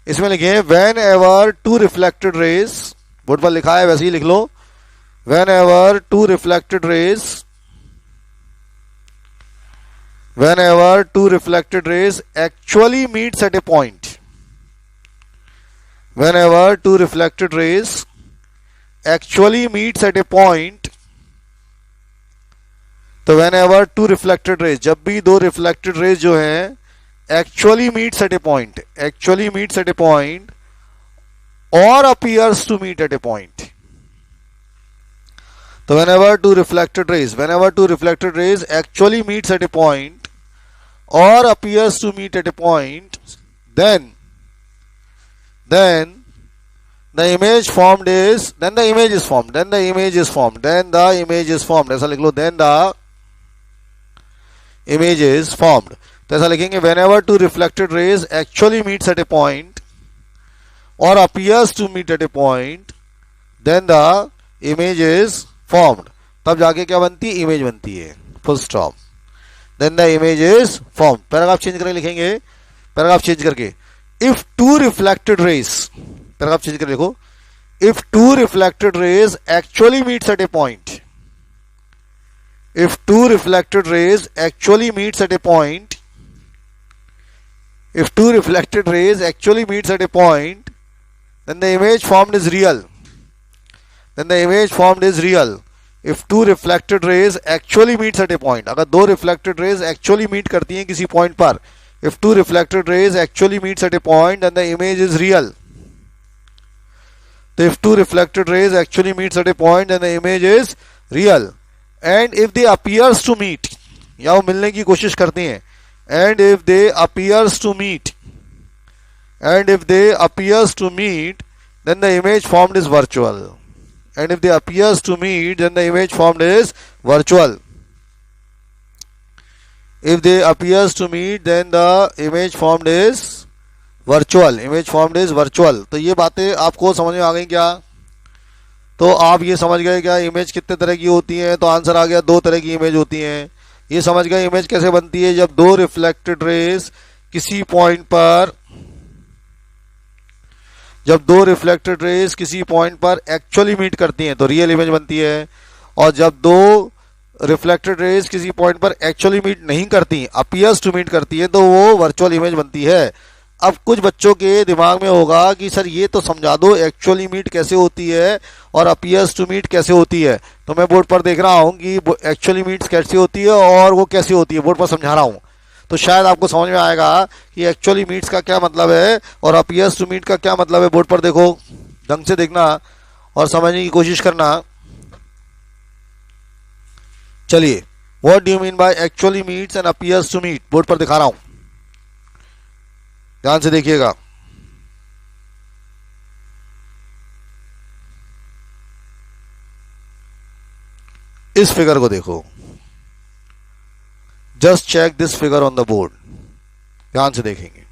इसमें लिखें whenever two reflected rays, board पर लिखा है वैसे ही लिख लो, whenever two reflected rays, whenever two reflected rays actually meets at a point, whenever two reflected rays actually meets at a point, तो whenever two reflected rays, जब भी दो reflected rays जो हैं actually meets at a point, actually meets at a point or appears to meet at a point, तो whenever two reflected rays actually meets at a point or appears to meet at a point, then the image formed is, then the image is formed, then the image is formed, then the image is formed, ऐसा लिख लो, then the image is formed। तो ऐसा लिखेंगे whenever two reflected rays actually meets at a point or appears to meet at a point, then the image is formed। तब जाके क्या बनती है, इमेज बनती है, full stop, then the image is formed। Paragraph change करके लिखेंगे, paragraph change करके, if two reflected rays, paragraph change करके लिखो, if two reflected rays actually meets at a point, if two reflected rays actually meets at a point, if two reflected rays actually meets at a point, then the image formed is real, then the image formed is real। If two reflected rays actually meets at a point, अगर दो reflected rays actually meet करती हैं किसी point पर, if two reflected rays actually meets at a point, then the image is real। तो if two reflected rays actually meets at a point, then the image is real। And if they appears to meet, या वो मिलने की कोशिश करती हैं, and if they appears to meet, and if they appears to meet, then the image formed is virtual। And if they appears to meet, then the image formed is virtual। If they appears to meet, then the image formed is virtual, image formed is virtual। तो ये बातें आपको समझ में आ गई क्या? तो आप ये समझ गए क्या इमेज कितने तरह की होती हैं? तो आंसर आ गया, दो तरह की इमेज होती हैं। ये समझ गए इमेज कैसे बनती है? जब दो रिफ्लेक्टेड रेज किसी पॉइंट पर, जब दो रिफ्लेक्टेड रेज किसी पॉइंट पर एक्चुअली मीट करती हैं तो रियल इमेज बनती है, और जब दो रिफ्लेक्टेड रेज किसी पॉइंट पर एक्चुअली मीट नहीं करती, अपीयर्स टू मीट करती है, तो वो वर्चुअल इमेज बनती है। अब कुछ बच्चों के दिमाग में होगा कि सर ये तो समझा दो एक्चुअली मीट कैसे होती है और अपीयर्स टू मीट कैसे होती है। तो मैं बोर्ड पर देख रहा हूँ कि एक्चुअली मीट्स कैसे होती है और वो कैसे होती है, बोर्ड पर समझा रहा हूँ, तो शायद आपको समझ में आएगा कि एक्चुअली मीट्स का क्या मतलब है और अपीयर्स टू मीट का क्या मतलब है। बोर्ड पर देखो, ढंग से देखना और समझने की कोशिश करना। चलिए, what do you mean by actually meets and appears to meet, board पर दिखा रहा हूं, ध्यान से देखिएगा। इस फिगर को देखो, just check this figure on the board, ध्यान से देखेंगे।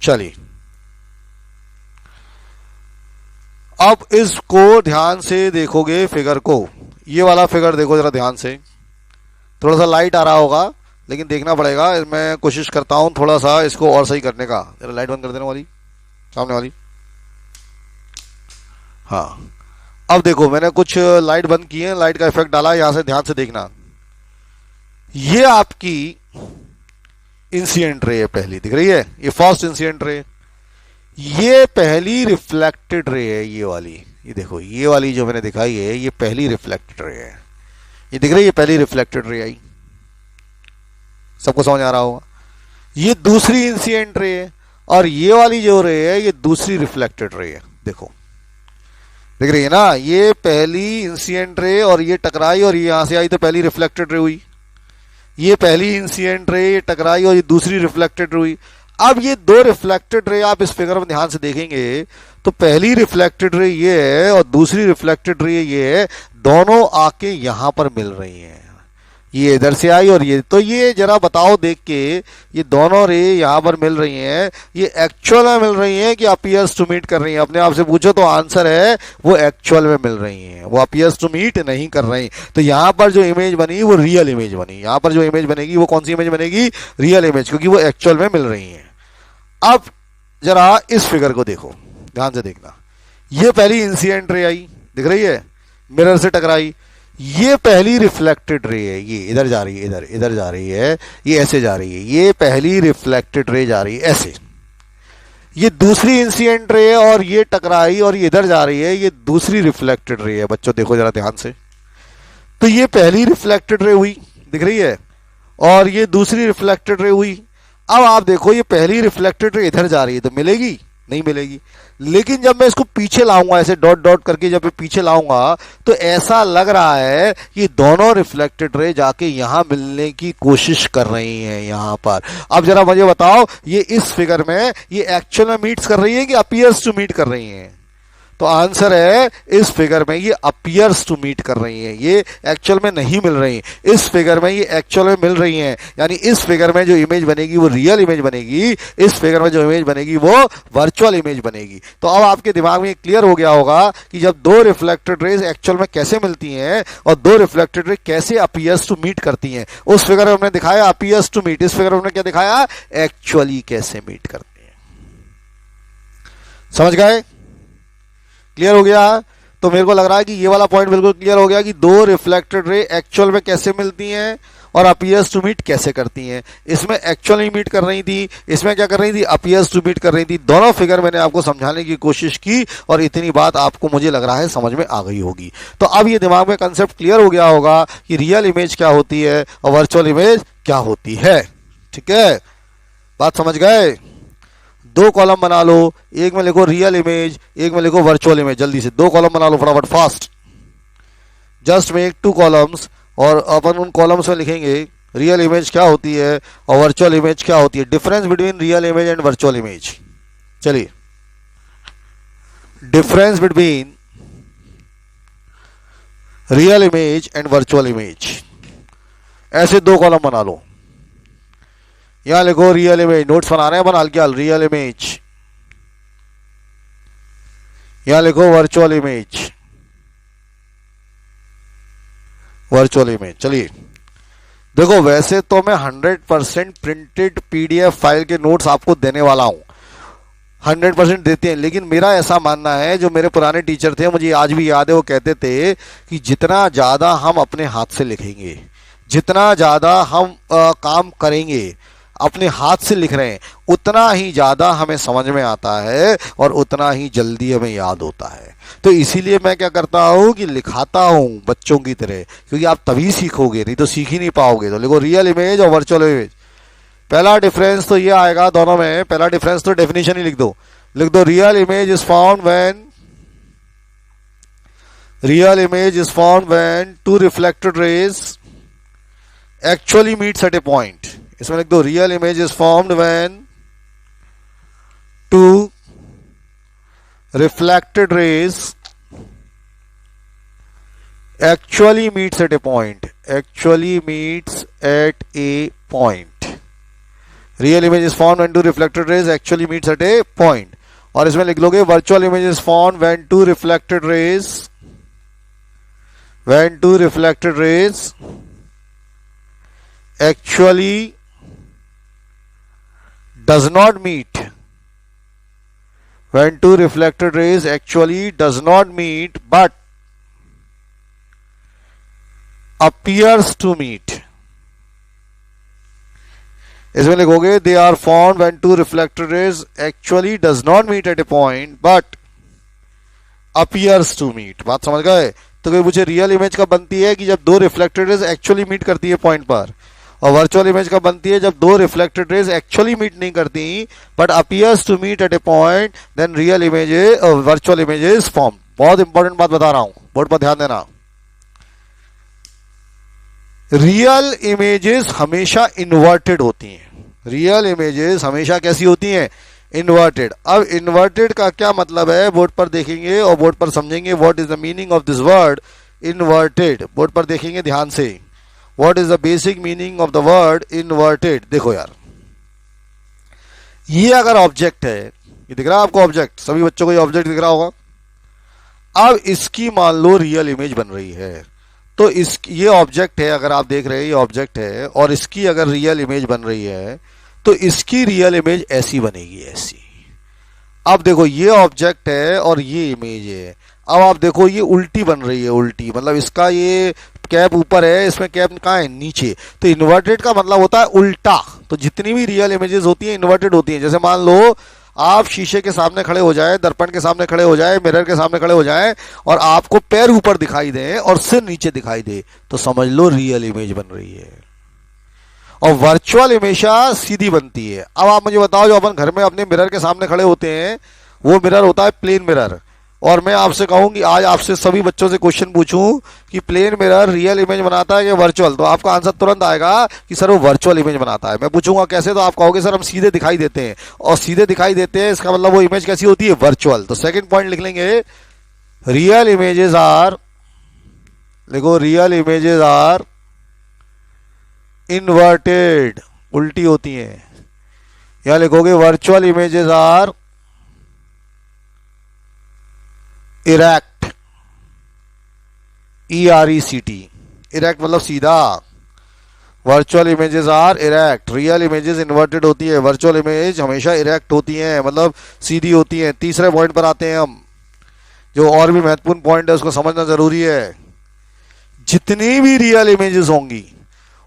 चलिए, अब इसको ध्यान से देखोगे फिगर को, ये वाला फिगर देखो जरा ध्यान से। थोड़ा सा लाइट आ रहा होगा लेकिन देखना पड़ेगा, मैं कोशिश करता हूं थोड़ा सा इसको और सही करने का। जरा लाइट बंद कर देना वाली, सामने वाली। हाँ, अब देखो मैंने कुछ लाइट बंद की है, लाइट का इफेक्ट डाला है, यहां से ध्यान से देखना। ये आपकी इंसिडेंट रे है, पहली दिख रही है, ये फर्स्ट इंसिडेंट रे। ये पहली रिफ्लेक्टेड रे है, ये वाली, ये देखो, ये वाली जो मैंने दिखाई है ये पहली रिफ्लेक्टेड रे है, ये दिख रही है पहली रिफ्लेक्टेड रे आई। सबको समझ आ रहा होगा। ये दूसरी इंसिडेंट रे है और ये वाली जो रे है ये दूसरी रिफ्लेक्टेड रे है। देखो, दिख रही है ना, ये पहली इंसिडेंट रे और ये टकराई और ये यहां से आई तो पहली रिफ्लेक्टेड रे हुई। ये पहली इंसिडेंट रे, ये टकराई और ये दूसरी रिफ्लेक्टेड रे हुई। अब ये दो रिफ्लेक्टेड रे आप इस फिगर में ध्यान से देखेंगे तो पहली रिफ्लेक्टेड रे ये है और दूसरी रिफ्लेक्टेड रे ये है, दोनों आके यहां पर मिल रही हैं। ये इधर से आई और ये, तो ये जरा बताओ देख के, ये दोनों रे यहां पर मिल रही हैं, ये एक्चुअल में मिल रही हैं कि अपीयर्स टू मीट कर रही हैं? अपने आप से पूछो तो आंसर है वो एक्चुअल में मिल रही हैं, वो अपीयर्स टू मीट नहीं कर रही। तो यहां पर जो इमेज बनी वो रियल इमेज बनी, यहां पर जो इमेज बनेगी वो कौन सी इमेज बनेगी? रियल इमेज, क्योंकि वो एक्चुअल में मिल रही है। अब जरा इस फिगर को देखो, ध्यान से देखना। ये पहली इंसिडेंट रे आई, दिख रही है, मिरर से टकराई। ये पहली रिफ्लेक्टेड रे है, ये इधर जा रही है, इधर इधर जा रही है, ये ऐसे जा रही है, ये पहली रिफ्लेक्टेड रे जा रही है ऐसे। ये दूसरी इंसिडेंट रे और ये टकराई और ये इधर जा रही है, ये दूसरी रिफ्लेक्टेड रे है। बच्चों देखो जरा ध्यान से, तो ये पहली रिफ्लेक्टेड रे हुई, दिख रही है, और ये दूसरी रिफ्लेक्टेड रे हुई। अब आप देखो, ये पहली रिफ्लेक्टेड रे इधर जा रही है तो मिलेगी? नहीं मिलेगी। लेकिन जब मैं इसको पीछे लाऊंगा, ऐसे डॉट डॉट करके जब मैं पीछे लाऊंगा तो ऐसा लग रहा है कि दोनों रिफ्लेक्टेड रे जाके यहां मिलने की कोशिश कर रही हैं यहां पर। अब जरा मुझे बताओ, ये इस फिगर में ये एक्चुअल में मीट्स कर रही है कि अपीयर्स टू मीट कर रही हैं? तो आंसर है इस फिगर में ये अपीयर्स टू मीट कर रही हैं, ये एक्चुअल में नहीं मिल रही। इस फिगर में ये एक्चुअल में मिल रही हैं, यानी इस फिगर में जो इमेज बनेगी वो रियल इमेज बनेगी, इस फिगर में जो इमेज बनेगी वो वर्चुअल इमेज बनेगी। तो अब आपके दिमाग में क्लियर हो गया होगा कि जब दो रिफ्लेक्टेड रेज एक्चुअल में कैसे मिलती हैं और दो रिफ्लेक्टेड रे कैसे अपीयर्स टू मीट करती हैं। उस फिगर में हमने दिखाया अपीयर्स टू मीट, इस फिगर में हमने क्या दिखाया? एक्चुअली कैसे मीट करती हैं। समझ गए? क्लियर हो गया? तो मेरे को लग रहा है कि ये वाला पॉइंट बिल्कुल क्लियर हो गया कि दो रिफ्लेक्टेड रे एक्चुअल में कैसे मिलती हैं और अपीयर्स टू मीट कैसे करती हैं। इसमें एक्चुअली मीट कर रही थी, इसमें क्या कर रही थी? अपीयर्स टू मीट कर रही थी। दोनों फिगर मैंने आपको समझाने की कोशिश की और इतनी बात आपको मुझे लग रहा है समझ में आ गई होगी। तो अब ये दिमाग में कंसेप्ट क्लियर हो गया होगा कि रियल इमेज क्या होती है और वर्चुअल इमेज क्या होती है। ठीक है, बात समझ गए? दो कॉलम बना लो, एक में लिखो रियल इमेज, एक में लिखो वर्चुअल इमेज। जल्दी से दो कॉलम बना लो फटाफट, फास्ट। जस्ट मेक 2 कॉलम्स और अपन उन कॉलम्स में लिखेंगे रियल इमेज क्या होती है और वर्चुअल इमेज क्या होती है, difference between real image and virtual image. चलिए, difference between real image and virtual image, ऐसे 2 कॉलम बना लो। यहां लिखो रियल इमेज, नोट्स बना रहे हैं अपन हाल रियल इमेज। यहां लिखो वर्चुअल इमेज, वर्चुअल इमेज। चलिए, देखो वैसे तो मैं 100% प्रिंटेड पीडीएफ फाइल के नोट्स आपको देने वाला हूं, 100% देते हैं, लेकिन मेरा ऐसा मानना है, जो मेरे पुराने टीचर थे, मुझे आज भी याद है, वो कहते थे कि जितना ज्यादा हम अपने हाथ से लिखेंगे, जितना ज्यादा हम काम करेंगे, अपने हाथ से लिख रहे हैं, उतना ही ज्यादा हमें समझ में आता है और उतना ही जल्दी हमें याद होता है। तो इसीलिए मैं क्या करता हूं कि लिखाता हूं बच्चों की तरह, क्योंकि आप तभी सीखोगे, नहीं तो सीख ही नहीं पाओगे। तो लिखो रियल इमेज और वर्चुअल इमेज। पहला डिफरेंस तो ये आएगा दोनों में, पहला डिफरेंस तो डेफिनेशन ही लिख दो, लिख दो real image is found when two reflected rays actually meets at a point. इसमें लिख दो real image is formed when two reflected rays actually meets at a point, actually meets at a point. Real image is found when two reflected rays actually meets at a point. और इसमें लिख लोगे virtual image is found when two reflected rays actually does not meet, when two reflected rays actually does not meet but appears to meet। इसमें लिखोगे they are found when two reflected rays actually does not meet at a point but appears to meet। बात समझ गए? तो कोई पूछे real image कब बनती है, कि जब दो रिफ्लेक्टेड रेज एक्चुअली मीट करती है पॉइंट पर, और वर्चुअल इमेज कब बनती है, जब दो रिफ्लेक्टेड रेज एक्चुअली मीट नहीं करती but appears to meet at a point, then real image virtual image is form. बहुत इंपॉर्टेंट बात बता रहा हूं, बोर्ड पर ध्यान देना। रियल इमेजेस हमेशा इन्वर्टेड होती हैं, रियल इमेजेस हमेशा कैसी होती हैं, इन्वर्टेड। अब इन्वर्टेड का क्या मतलब है, बोर्ड पर देखेंगे और बोर्ड पर समझेंगे what is the meaning of this word inverted. Board पर देखेंगे ध्यान से, what is the basic meaning of the word inverted. देखो यार, ये अगर ऑब्जेक्ट है, ये दिख रहा है आपको ऑब्जेक्ट, सभी बच्चों को ये ऑब्जेक्ट दिख रहा होगा। अब इसकी मान लो रियल इमेज बन रही है, तो इस ये ऑब्जेक्ट है, अगर आप देख रहे हैं ये ऑब्जेक्ट है, और इसकी अगर रियल इमेज बन रही है तो इसकी रियल इमेज ऐसी बनेगी, ऐसी। अब देखो ये ऑब्जेक्ट है और ये इमेज है, अब आप देखो ये उल्टी बन रही है, उल्टी मतलब इसका ये कैप ऊपर है, इसमें कैप कहाँ है, नीचे। तो इन्वर्टेड का मतलब होता है उल्टा। तो जितनी भी रियल इमेजेस होती हैं इन्वर्टेड होती हैं। जैसे मान लो आप शीशे के सामने खड़े हो जाए, दर्पण के सामने खड़े हो जाए, मिरर के सामने खड़े हो जाए, और आपको पैर ऊपर दिखाई दे और सिर नीचे दिखाई दे, तो समझ लो रियल इमेज बन रही है। और वर्चुअल हमेशा सीधी बनती है। अब आप मुझे बताओ, जो अपन घर में अपने मिरर के सामने खड़े होते हैं, वो मिरर होता है प्लेन मिरर, और मैं आपसे कहूं कि आज आपसे सभी बच्चों से क्वेश्चन पूछूं कि प्लेन मिरर रियल इमेज बनाता है कि वर्चुअल, तो आपका आंसर तुरंत आएगा कि सर वो वर्चुअल इमेज बनाता है। मैं पूछूंगा कैसे, तो आप कहोगे सर हम सीधे दिखाई देते हैं, और सीधे दिखाई देते हैं इसका मतलब वो इमेज कैसी होती है, वर्चुअल। तो सेकंड पॉइंट लिख लेंगे, रियल इमेजेस आर, लिखो रियल इमेजेस आर इन्वर्टेड, उल्टी होती हैं। यहां लिखोगे virtual images are erect, ERECT, erect मतलब सीधा। Virtual images are erect, real images inverted होती है, वर्चुअल इमेज हमेशा इरेक्ट होती हैं, मतलब सीधी होती हैं। तीसरे पॉइंट पर आते हैं हम, जो और भी महत्वपूर्ण पॉइंट है, उसको समझना जरूरी है। जितनी भी रियल इमेजेस होंगी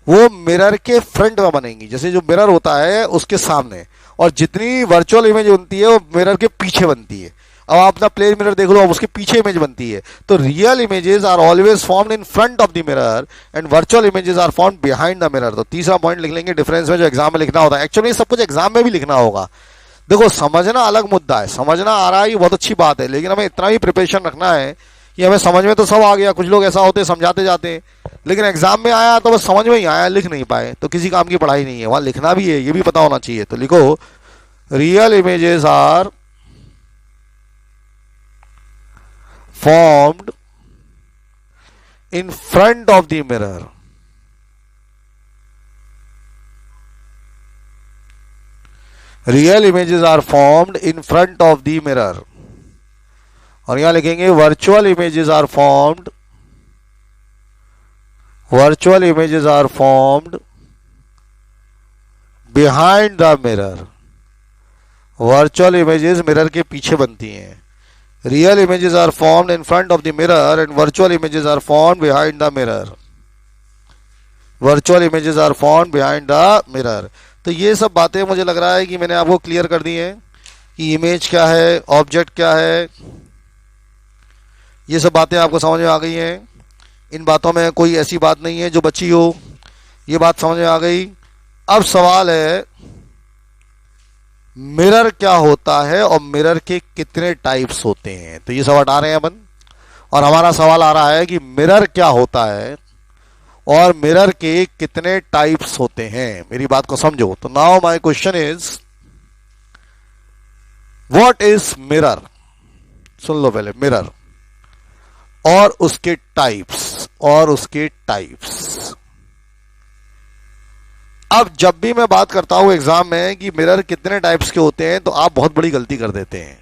वो मिरर के फ्रंट में बनेंगी, जैसे जो मिरर होता है उसके सामने, और जितनी वर्चुअल इमेज बनती है वो मिरर के पीछे बनती है। अब आप अपना प्लेन मिरर देख लो, अब उसके पीछे इमेज बनती है। तो real images are always formed in front of the mirror and virtual images are formed behind the mirror. तो तीसरा पॉइंट लिख लेंगे डिफरेंस में, जो एग्जाम में लिखना होता है। एक्चुअली सब कुछ एग्जाम में भी लिखना होगा। देखो समझना अलग मुद्दा है, समझना आ रहा है ये बहुत अच्छी बात है, लेकिन हमें इतना ही प्रिपरेशन रखना है कि हमें समझ में तो सब आ गया। कुछ लोग ऐसा होते समझाते जाते हैं, लेकिन एग्जाम में आया तो बस समझ में ही आया, लिख नहीं पाए, तो किसी काम की पढ़ाई नहीं है। वहां लिखना भी है, ये भी पता होना चाहिए। तो लिखो real images are formed in front of the mirror, real images are formed in front of the mirror। और यहां लिखेंगे virtual images are formed, virtual images are formed behind the mirror. Virtual images mirror के पीछे बनती हैं। Real images are formed in front of the mirror and virtual images are formed behind the mirror. Virtual images are formed behind the mirror. तो ये सब बातें मुझे लग रहा है कि मैंने आपको क्लियर कर दी हैं कि इमेज क्या है, ऑब्जेक्ट क्या है, ये सब बातें आपको समझ में आ गई हैं। इन बातों में कोई ऐसी बात नहीं है जो बची हो, ये बात समझ में आ गई। अब सवाल है मिरर क्या होता है और मिरर के कितने टाइप्स होते हैं। तो ये सब हटा रहे हैं अपन और हमारा सवाल आ रहा है कि मिरर क्या होता है और मिरर के कितने टाइप्स होते हैं। मेरी बात को समझो। तो now my question is what is mirror. सुन लो पहले, मिरर और उसके टाइप्स और उसके टाइप्स। अब जब भी मैं बात करता हूं एग्जाम में कि मिरर कितने टाइप्स के होते हैं तो आप बहुत बड़ी गलती कर देते हैं।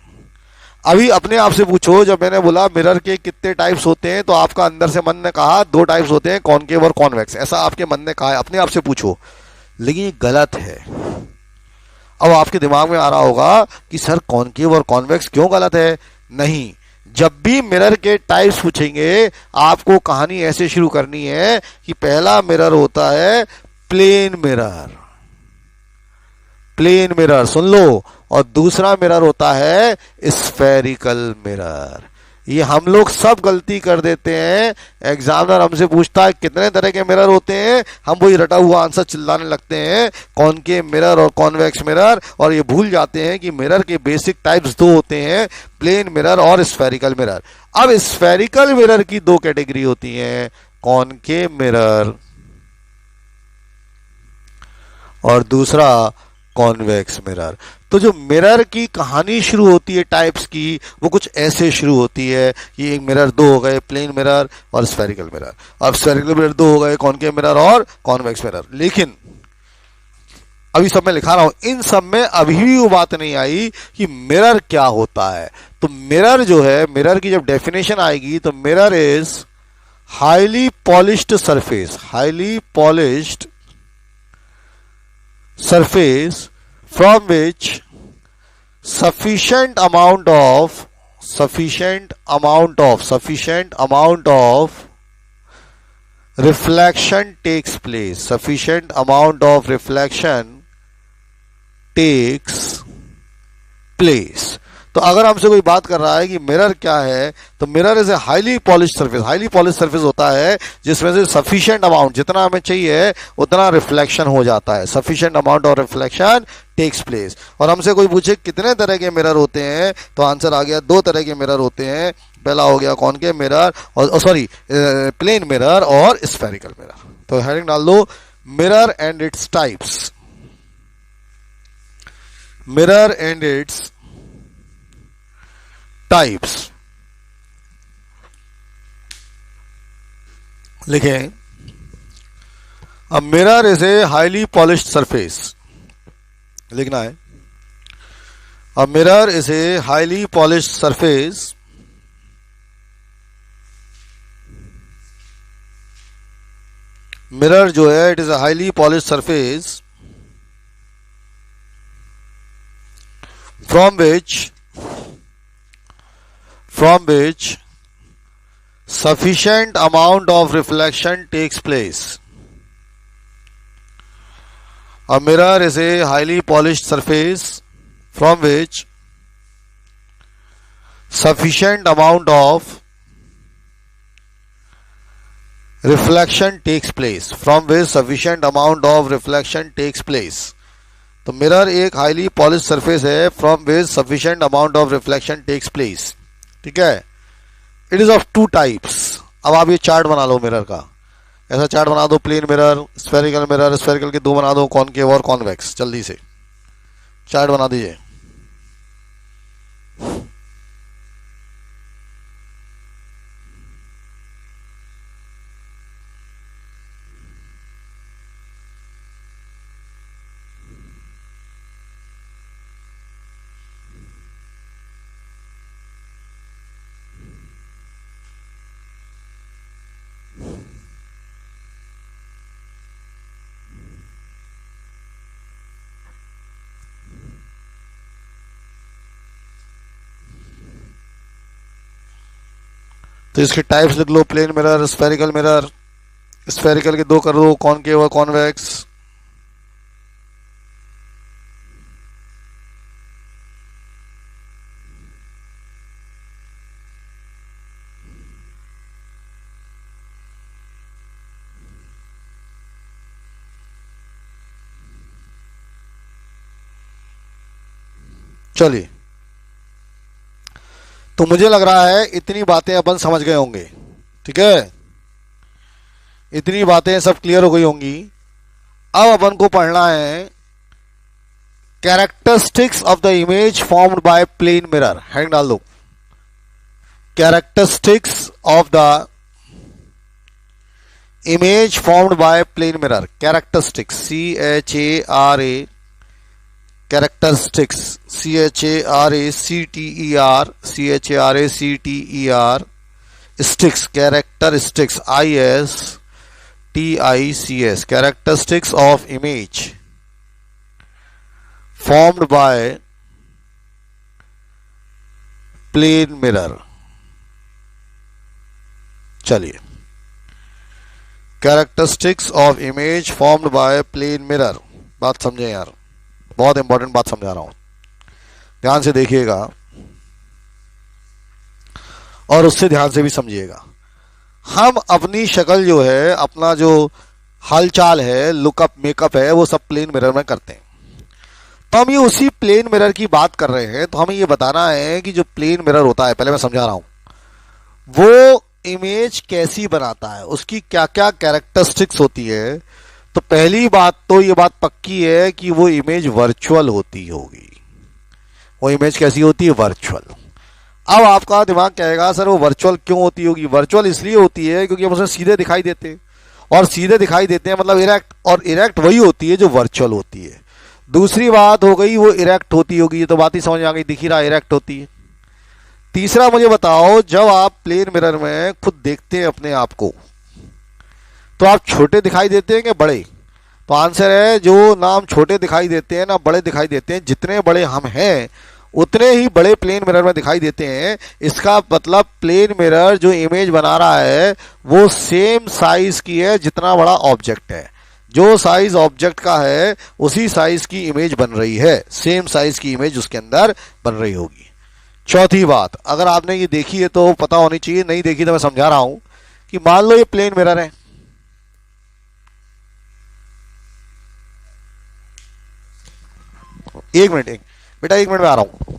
अभी अपने आप से पूछो, जब मैंने बोला मिरर के कितने टाइप्स होते हैं तो आपका अंदर से मन ने कहा दो टाइप्स होते हैं, कॉनकेव और कॉन्वेक्स। ऐसा आपके मन ने कहा है, अपने आप से पूछो। लेकिन ये गलत है। अब आपके दिमाग में आ रहा होगा कि सर कॉनकेव और कॉन्वेक्स क्यों गलत है। नहीं, जब भी मिरर के टाइप्स पूछेंगे आपको कहानी ऐसे शुरू करनी है कि पहला मिरर होता है प्लेन मिरर। प्लेन मिरर सुन लो। और दूसरा मिरर होता है स्फेरिकल मिरर। ये हम लोग सब गलती कर देते हैं। एग्जामिनर हमसे पूछता है कितने तरह के मिरर होते हैं, हम वही रटा हुआ आंसर चिल्लाने लगते हैं कॉनकेव मिरर और कॉन्वेक्स मिरर, और ये भूल जाते हैं कि मिरर के बेसिक टाइप्स दो होते हैं, प्लेन मिरर और स्फेरिकल मिरर। अब स्फेरिकल मिरर की दो कैटेगरी होती हैं, कॉनकेव मिरर और दूसरा कॉन्वेक्स मिरर। तो जो मिरर की कहानी शुरू होती है टाइप्स की, वो कुछ ऐसे शुरू होती है कि एक मिरर दो हो गए, प्लेन मिरर और स्फेरिकल मिरर। अब स्फेरिकल मिरर दो हो गए, कॉनकेव मिरर और कॉन्वेक्स मिरर। लेकिन अभी सब मैं लिखा रहा हूं, इन सब में अभी भी वो बात नहीं आई कि मिरर क्या होता है। तो मिरर जो है, मिरर की जब डेफिनेशन आएगी तो mirror is highly polished surface, highly polished surface from which sufficient amount of reflection takes place, sufficient amount of reflection takes place। तो अगर हमसे कोई बात कर रहा है कि मिरर क्या है, तो mirror is a highly polish surface. Highly polish surface होता है जिसमें से सफिशिएंट अमाउंट, जितना हमें चाहिए उतना रिफ्लेक्शन हो जाता है, sufficient amount of reflection takes place. और हमसे कोई पूछे कितने तरह के मिरर होते हैं, तो आंसर आ गया दो तरह के मिरर होते हैं। पहला हो गया कॉनकेव मिरर और सॉरी प्लेन मिरर और स्फेरिकल मिरर। तो हेडिंग डाल दो mirror and its types. Mirror and its types लिखें। अब mirror is a highly polished surface, लिखना है। अब mirror is a highly polished surface mirror जो है it is a highly polished surface from which sufficient amount of reflection takes place. A mirror is a highly polished surface from which sufficient amount of reflection takes place. From which sufficient amount of reflection takes place. तो mirror एक highly polish surface है from which sufficient amount of reflection takes place. ठीक है, it is of two types. अब आप ये chart बना लो mirror का, ऐसा चार्ट बना दो, प्लेन मिरर, स्फेरिकल, स्फेरिकल के दो बना दो, कॉनकेव और कॉन्वेक्स। जल्दी से चार्ट बना दीजिए। तो इसके टाइप्स लिख लो, plane mirror, spherical mirror, spherical के दो कर दो, कॉनकेव और कॉन्वेक्स। चलिए, तो मुझे लग रहा है इतनी बातें अपन समझ गए होंगे, ठीक है, इतनी बातें सब क्लियर हो गई होंगी। अब अपन को पढ़ना है characteristics of the image formed by plane mirror. Heading डाल दो, characteristics of the image formed by plane mirror. Characteristics, CHARA, characteristics, CHARACTER, sticks, characteristics, ISTICS, characteristics of image formed by plane mirror। चलिए, characteristics of image formed by plane mirror, बात समझे यार, बहुत important बात समझा रहा हूं, ध्यान से देखिएगा और उससे ध्यान से भी समझिएगा। हम अपनी शक्ल जो है, अपना जो हालचाल है, लुकअप मेकअप है, वो सब प्लेन मिरर में करते हैं। तो हम ये उसी प्लेन मिरर की बात कर रहे हैं। तो हमें ये बताना है कि जो प्लेन मिरर होता है, पहले मैं समझा रहा हूं, वो इमेज कैसी बनाता है, उसकी क्या क्या कैरेक्टरिस्टिक्स होती है। तो पहली बात तो ये बात पक्की है कि वो इमेज वर्चुअल होती होगी। वो इमेज कैसी होती है? वर्चुअल। अब आपका दिमाग कहेगा सर वो वर्चुअल क्यों होती होगी? वर्चुअल इसलिए होती है क्योंकि हम उसे सीधे दिखाई देते हैं, और सीधे दिखाई देते हैं मतलब इरेक्ट, और इरेक्ट वही होती है जो वर्चुअल होती है। दूसरी बात हो गई वो इरेक्ट होती होगी, तो बात ही समझ आ गई, दिख ही रहा इरेक्ट होती है। तीसरा मुझे बताओ, जब आप प्लेन मिरर में खुद देखते हैं अपने आप को, तो आप छोटे दिखाई देते हैं कि बड़े? तो आंसर है जो ना हम छोटे दिखाई देते हैं ना बड़े दिखाई देते हैं, जितने बड़े हम हैं उतने ही बड़े प्लेन मिरर में दिखाई देते हैं। इसका मतलब प्लेन मिरर जो इमेज बना रहा है वो सेम साइज की है जितना बड़ा ऑब्जेक्ट है। जो साइज ऑब्जेक्ट का है उसी साइज की इमेज बन रही है, सेम साइज की इमेज उसके अंदर बन रही होगी। चौथी बात, अगर आपने ये देखी है तो पता होनी चाहिए, नहीं देखी तो मैं समझा रहा हूं कि मान लो ये प्लेन मिरर है, एक मिनट बेटा, एक मिनट में आ रहा हूं।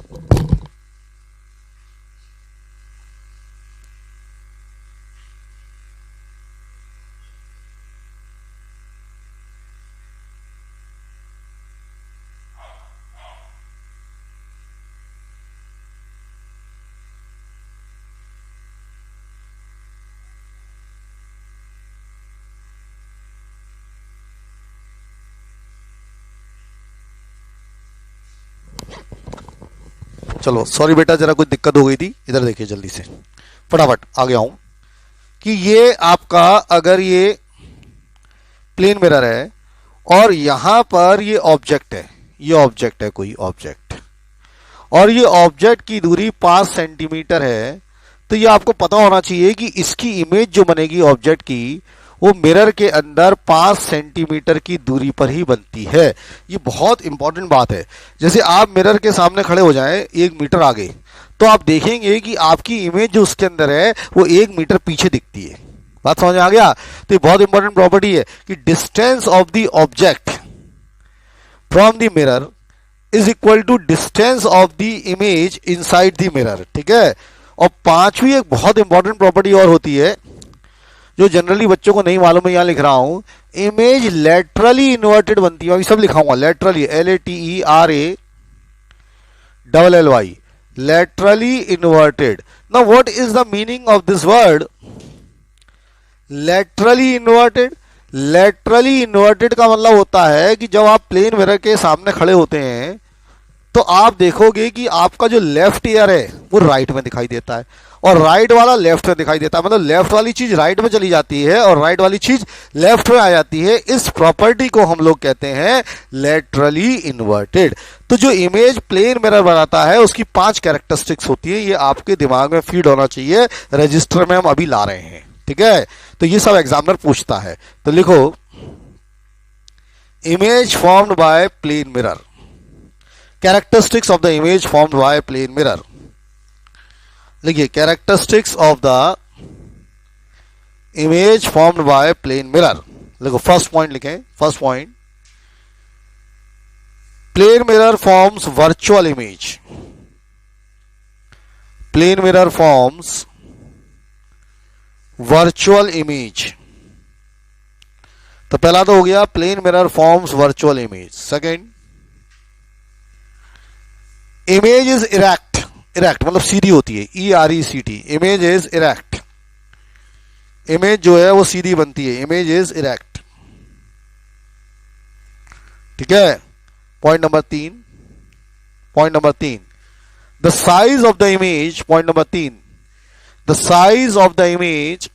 चलो सॉरी बेटा, जरा कुछ दिक्कत हो गई थी। इधर देखिए जल्दी से, फटाफट आ गया हूं कि ये आपका अगर ये प्लेन मिरर है और यहां पर ये ऑब्जेक्ट है, ये ऑब्जेक्ट है कोई ऑब्जेक्ट, और ये ऑब्जेक्ट की दूरी 5 सेंटीमीटर है, तो ये आपको पता होना चाहिए कि इसकी इमेज जो बनेगी ऑब्जेक्ट की वो मिरर के अंदर 5 सेंटीमीटर की दूरी पर ही बनती है। ये बहुत इंपॉर्टेंट बात है। जैसे आप मिरर के सामने खड़े हो जाएं 1 मीटर आगे, तो आप देखेंगे कि आपकी इमेज जो उसके अंदर है वो 1 मीटर पीछे दिखती है। बात समझ में आ गया? तो ये बहुत इंपॉर्टेंट प्रॉपर्टी है कि distance of the object from the mirror is equal to distance of the image inside the mirror. ठीक है। और पांचवी एक बहुत इंपॉर्टेंट प्रॉपर्टी और होती है जो जनरली बच्चों को नहीं मालूम है, यहां लिख रहा हूं, इमेज लेटरली इन्वर्टेड बनती है। अभी सब लिखाऊंगा, laterally, LATERALLY, laterally inverted. Now what is the meaning of this word laterally inverted? Laterally inverted का मतलब होता है कि जब आप प्लेन मिरर के सामने खड़े होते हैं तो आप देखोगे कि आपका जो लेफ्ट ईयर है वो राइट में दिखाई देता है और राइट वाला लेफ्ट में दिखाई देता है, मतलब लेफ्ट वाली चीज राइट में चली जाती है और राइट वाली चीज लेफ्ट में आ जाती है। इस प्रॉपर्टी को हम लोग कहते हैं लेटरली इन्वर्टेड। तो जो इमेज प्लेन मिरर बनाता है उसकी 5 कैरेक्टरिस्टिक्स होती है, ये आपके दिमाग में फीड होना चाहिए, रजिस्टर में हम अभी ला रहे हैं, ठीक है। तो ये सब एग्जामिनर पूछता है। तो लिखो image formed by plane mirror, characteristics of the image formed by plane mirror. लिखिए characteristics of the image formed by plane mirror. देखो फर्स्ट पॉइंट लिखें, first point, plane mirror forms virtual image. Plane mirror forms virtual image. तो पहला तो हो गया plane mirror forms virtual image. Second, image is erect. Erect मतलब सीधी होती है, ERECT, image is erect. Image जो है वो सीधी बनती है, इमेज इज इरेक्ट, ठीक है। Point number 3, point number 3, the size of the image, point number 3, the size of the image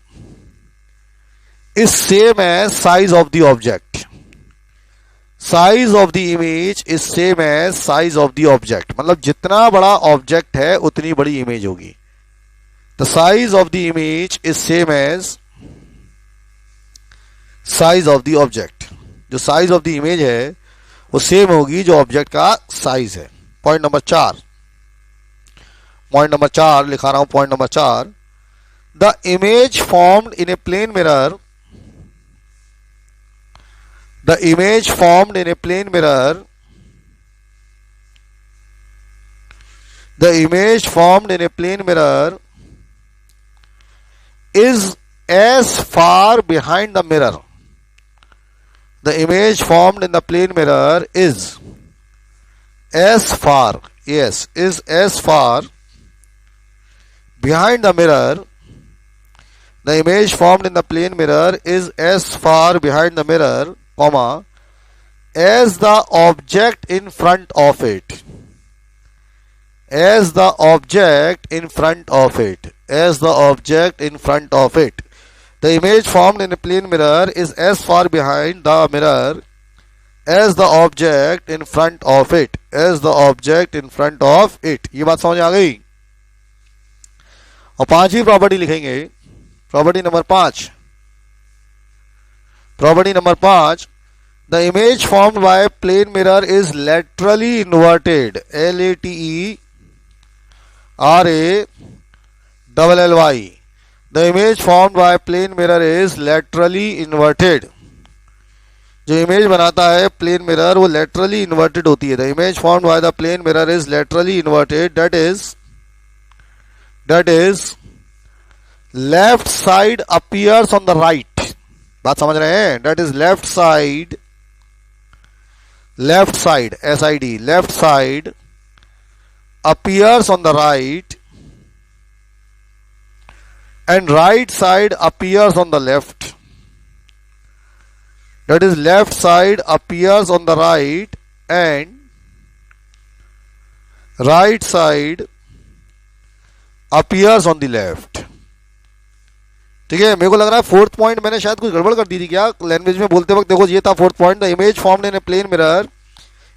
is same as size of the object. Size of the image is same as size of the object, मतलब जितना बड़ा object है उतनी बड़ी image होगी। The size of the image is same as size of the object. जो size of the image है वो सेम होगी जो ऑब्जेक्ट का साइज है। पॉइंट नंबर 4, पॉइंट नंबर 4 लिखा रहा हूं, point number 4, the image formed in a plane mirror, the image formed in a plane mirror, the image formed in a plane mirror is as far behind the mirror. The image formed in the plane mirror is as far, yes, is as far behind the mirror. The image formed in the plane mirror is as far behind the mirror, comma, as the object in front of it, as the object in front of it, as the object in front of it. The image formed in a plane mirror is as far behind the mirror as the object in front of it, as the object in front of it. ये बात समझ आ गई। और 5वीं property लिखेंगे, property number 5, property number 5, the image formed by plane mirror is laterally inverted, LATERALLY। The image formed by plane mirror is laterally inverted. जो image बनाता है प्लेन मिरर वो लेटरली इन्वर्टेड होती है। The image formed by the plane mirror is laterally inverted, that is left side appears on the right. बात समझ रहे हैं? That is left side, left side, SID, left side appears on the right and right side appears on the left. That is left side appears on the right and right side appears on the left. ठीक है, मेरे को लग रहा है 4th point मैंने शायद कुछ गड़बड़ कर दी थी क्या लैंग्वेज में बोलते वक्त। देखो ये था 4th point, the image formed in a plane mirror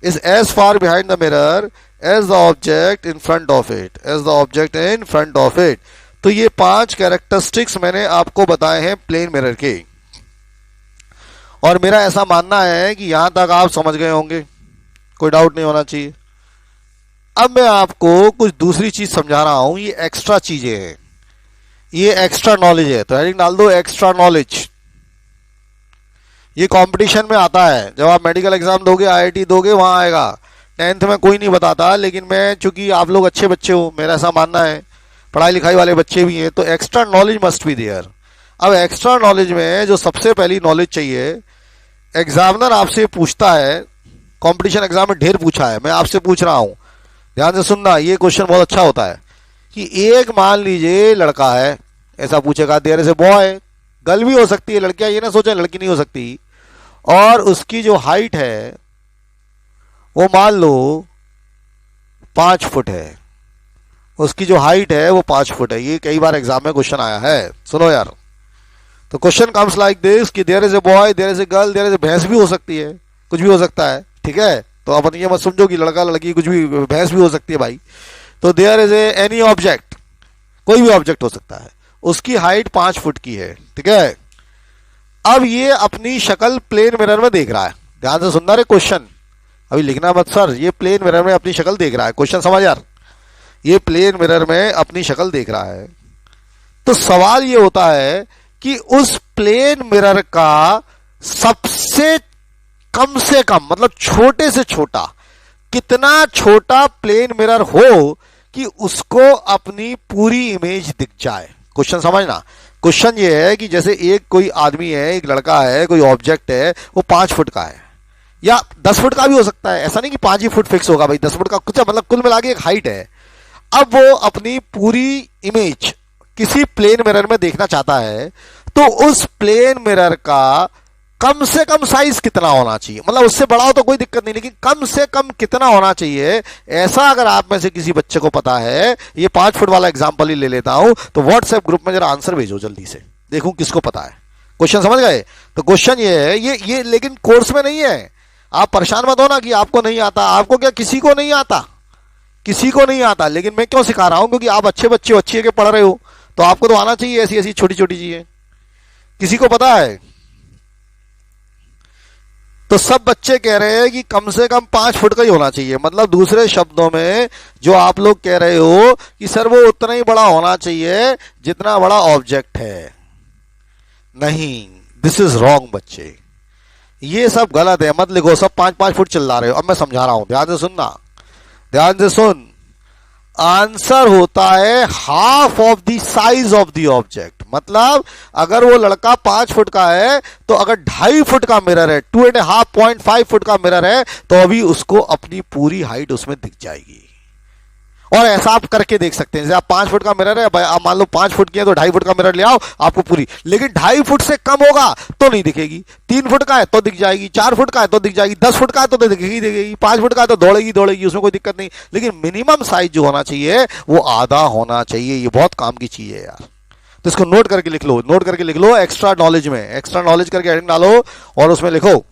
is as far behind the mirror as the object in front of it, as the object in front of it. तो ये 5 कैरेक्टरिस्टिक्स मैंने आपको बताए हैं प्लेन मिरर के, और मेरा ऐसा मानना है कि यहां तक आप समझ गए होंगे, कोई डाउट नहीं होना चाहिए। अब मैं आपको कुछ दूसरी चीज समझा रहा हूं, ये एक्स्ट्रा चीजें हैं, ये एक्स्ट्रा नॉलेज है, तो हेडिंग डाल दो एक्स्ट्रा नॉलेज। ये कंपटीशन में आता है, जब आप मेडिकल एग्जाम दोगे, IIT दोगे, वहां आएगा। 10th में कोई नहीं बताता, लेकिन मैं चूंकि आप लोग अच्छे बच्चे हो, मेरा ऐसा मानना है, पढ़ाई लिखाई वाले बच्चे भी हैं, तो extra knowledge must be there. अब एक्स्ट्रा नॉलेज में जो सबसे पहली नॉलेज चाहिए, एग्जामिनर आपसे पूछता है, कंपटीशन एग्जाम में ढेर पूछा है, मैं आपसे पूछ रहा हूं, ध्यान से सुनना, ये क्वेश्चन बहुत अच्छा होता है कि एक मान लीजिए लड़का है, ऐसा पूछेगा there is a boy, girl भी हो सकती है, लड़कियां ये ना सोचे लड़की नहीं हो सकती, और उसकी जो हाइट है वो मान लो 5 फुट है, उसकी जो हाइट है वो 5 फुट है। ये कई बार एग्जाम में क्वेश्चन आया है। सुनो यार, तो क्वेश्चन कम्स लाइक दिस कि there is a boy, there is a girl, there is a भैंस भी हो सकती है, कुछ भी हो सकता है, ठीक है। तो अपन ये मत समझो कि लड़का लड़की कुछ भी, भैंस भी हो सकती है भाई। तो there is a any object, कोई भी ऑब्जेक्ट हो सकता है, उसकी हाइट 5 फुट की है, ठीक है। अब ये अपनी शक्ल प्लेन मिरर में देख रहा है। ध्यान से सुनना रे क्वेश्चन, अभी लिखना मत सर। ये प्लेन मिरर में अपनी शक्ल देख रहा है, क्वेश्चन समझ यार। ये प्लेन मिरर में अपनी शक्ल देख रहा है। तो सवाल ये होता है कि उस प्लेन मिरर का सबसे कम से कम, मतलब छोटे से छोटा, कितना छोटा प्लेन मिरर हो कि उसको अपनी पूरी इमेज दिख जाए। क्वेश्चन समझना। क्वेश्चन ये है कि जैसे एक कोई आदमी है, एक लड़का है, कोई ऑब्जेक्ट है, वो 5 फुट का है या 10 फुट का भी हो सकता है, ऐसा नहीं कि 5 ही फुट फिक्स होगा भाई, 10 फुट का कुछ, मतलब कुल मिला के एक हाइट है। अब वो अपनी पूरी इमेज किसी प्लेन मिरर में देखना चाहता है, तो उस प्लेन मिरर का कम से कम साइज कितना होना चाहिए, मतलब उससे बड़ा हो तो कोई दिक्कत नहीं, लेकिन कम से कम कितना होना चाहिए, ऐसा अगर आप में से किसी बच्चे को पता है, ये 5 फुट वाला एग्जांपल ही ले लेता हूं, तो व्हाट्सएप ग्रुप में जरा आंसर भेजो जल्दी से, देखूं किसको पता है। क्वेश्चन समझ गए। तो क्वेश्चन ये है, ये लेकिन कोर्स में नहीं है। आप परेशान मत हो ना कि आपको नहीं आता। आपको क्या, किसी को नहीं आता, किसी को नहीं आता। लेकिन मैं क्यों सिखा रहा हूं, क्योंकि आप अच्छे बच्चे अच्छे के पढ़ रहे हो, तो आपको तो आना चाहिए ऐसी ऐसी छोटी छोटी चीजें। किसी को पता है? तो सब बच्चे कह रहे हैं कि कम से कम 5 फुट का ही होना चाहिए। मतलब दूसरे शब्दों में जो आप लोग कह रहे हो कि सर वो उतना ही बड़ा होना चाहिए जितना बड़ा ऑब्जेक्ट है। नहीं, दिस इज रॉन्ग बच्चे, ये सब गलत है। मत लिखो सब 5-5 फुट चिल्ला रहे हो। अब मैं समझा रहा हूं, ध्यान से सुनना, ध्यान से सुन। आंसर होता है half of the size of the object. मतलब अगर वो लड़का 5 फुट का है, तो अगर 2.5 फुट का मिरर है, 2.5 0.5 फुट का मिरर है, तो अभी उसको अपनी पूरी हाइट उसमें दिख जाएगी। और ऐसा आप करके देख सकते हैं, जैसे आप 5 फुट का मिरर है, आप मान लो 5 फुट की है, तो 2.5 फुट का मिरर ले आओ, आपको पूरी। लेकिन 2.5 फुट से कम होगा तो नहीं दिखेगी। 3 फुट का है तो दिख जाएगी, 4 फुट का है तो दिख जाएगी, 10 फुट का है तो दिखेगी दिखेगी, 5 फुट का है तो दौड़ेगी दौड़ेगी, उसमें कोई दिक्कत नहीं। लेकिन मिनिमम साइज जो होना चाहिए वो आधा होना चाहिए। ये बहुत काम की चीज है यार। तो इसको नोट करके लिख लो, नोट करके लिख लो। एक्स्ट्रा नॉलेज में, एक्स्ट्रा नॉलेज करके हेडिंग डालो और उसमें लिखो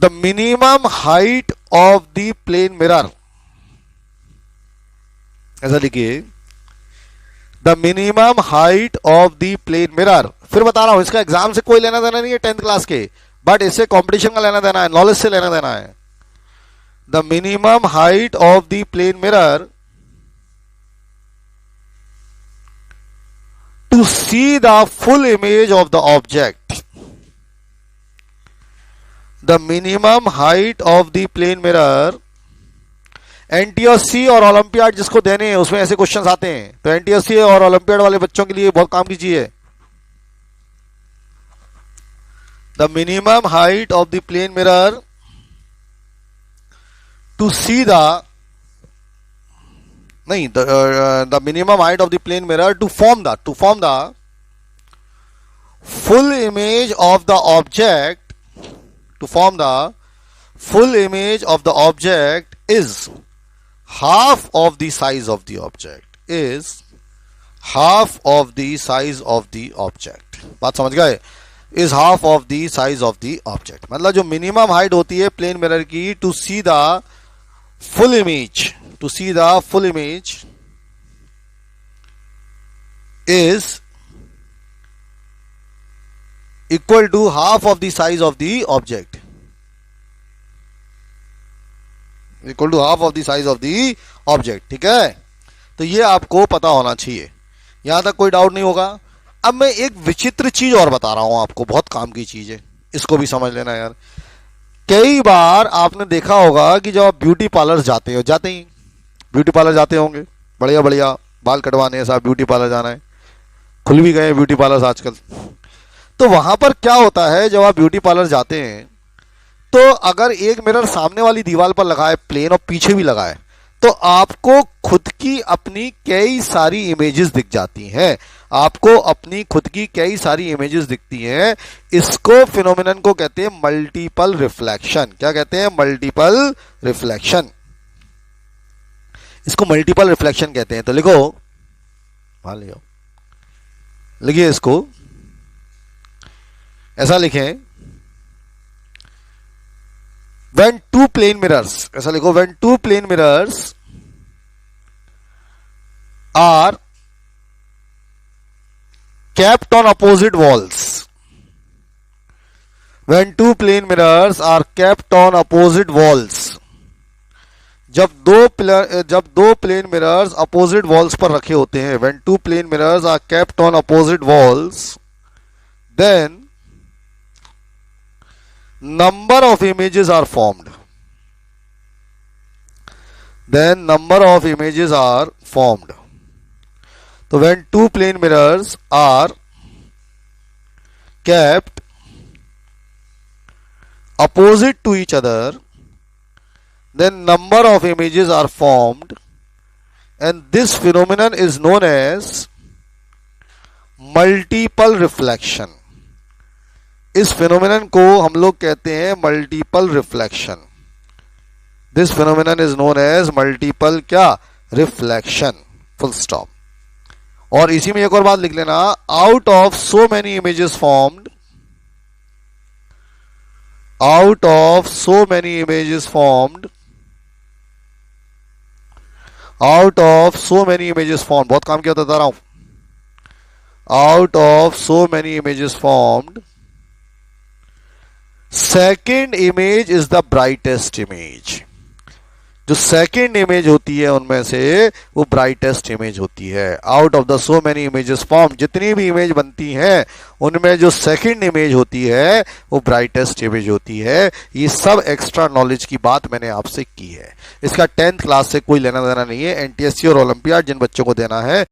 the minimum height of the plane mirror. ऐसा लिखिए, the minimum height of the plane mirror. फिर बता रहा हूं, इसका एग्जाम से कोई लेना देना नहीं है 10th क्लास के, बट इससे कंपटीशन का लेना देना है, नॉलेज से लेना देना है। The minimum height of the plane mirror to see the full image of the object. The minimum height of the plane mirror. NTSC और ओलंपियाड जिसको देने हैं उसमें ऐसे क्वेश्चंस आते हैं, तो एनटीएससी और ओलंपियाड वाले बच्चों के लिए बहुत काम की चीज है। The minimum height of the plane mirror to see the, नहीं, the minimum height of the plane mirror to form the full image of the object, to form the full image of the object is half of the size of the object, is half of the size of the object। बात समझ गए? is half of the size of the object। मतलब जो minimum height होती है plane mirror की, to see the full image, to see the full image is equal to half of the size of the object, equal to half of the size of the object. ठीक है, तो ये आपको पता होना चाहिए, यहां तक कोई डाउट नहीं होगा। अब मैं एक विचित्र चीज और बता रहा हूं आपको, बहुत काम की चीज है, इसको भी समझ लेना यार। कई बार आपने देखा होगा कि जब आप ब्यूटी पार्लर जाते हो, जाते ही ब्यूटी पार्लर जाते होंगे, बढ़िया बढ़िया बाल कटवाने हैं, साहब ब्यूटी पार्लर जाना है, खुल भी गए ब्यूटी पार्लर आजकल। तो वहां पर क्या होता है, जब आप ब्यूटी पार्लर जाते हैं, तो अगर एक मिरर सामने वाली दीवार पर लगा है प्लेन और पीछे भी लगा है, तो आपको खुद की अपनी कई सारी इमेजेस दिख जाती हैं, आपको अपनी खुद की कई सारी इमेजेस दिखती हैं। इसको फिनोमिनन को कहते हैं मल्टीपल रिफ्लेक्शन। क्या कहते हैं? Multiple reflection. इसको मल्टीपल रिफ्लेक्शन कहते हैं। तो लिखो, मान लियो, लिखिए इसको ऐसा लिखें, when two plane mirrors, ऐसा लिखो, when two plane mirrors are kept on opposite walls, when two plane mirrors are kept on opposite walls, जब दो प्लेन मिरर्स अपोजिट वॉल्स पर रखे होते हैं, when two plane mirrors are kept on opposite walls, then number of images are formed. Then number of images are formed. So when two plane mirrors are kept opposite to each other, then number of images are formed, and this phenomenon is known as multiple reflection. इस phenomenon को हम लोग कहते हैं multiple reflection. This phenomenon is known as multiple क्या? Reflection, full stop. और इसी में एक और बात लिख लेना, out of so many images formed, out of so many images formed, out of so many images formed, बहुत काम किया बता रहा हूं। Out of so many images formed, second image is the brightest image. जो सेकेंड इमेज होती है उनमें से वो ब्राइटेस्ट इमेज होती है। Out of the so many images form, जितनी भी इमेज बनती हैं उनमें जो सेकेंड इमेज होती है वो ब्राइटेस्ट इमेज होती है। ये सब एक्स्ट्रा नॉलेज की बात मैंने आपसे की है। इसका 10th क्लास से कोई लेना देना नहीं है। एनटीएससी और ओलंपियाड जिन बच्चों को देना है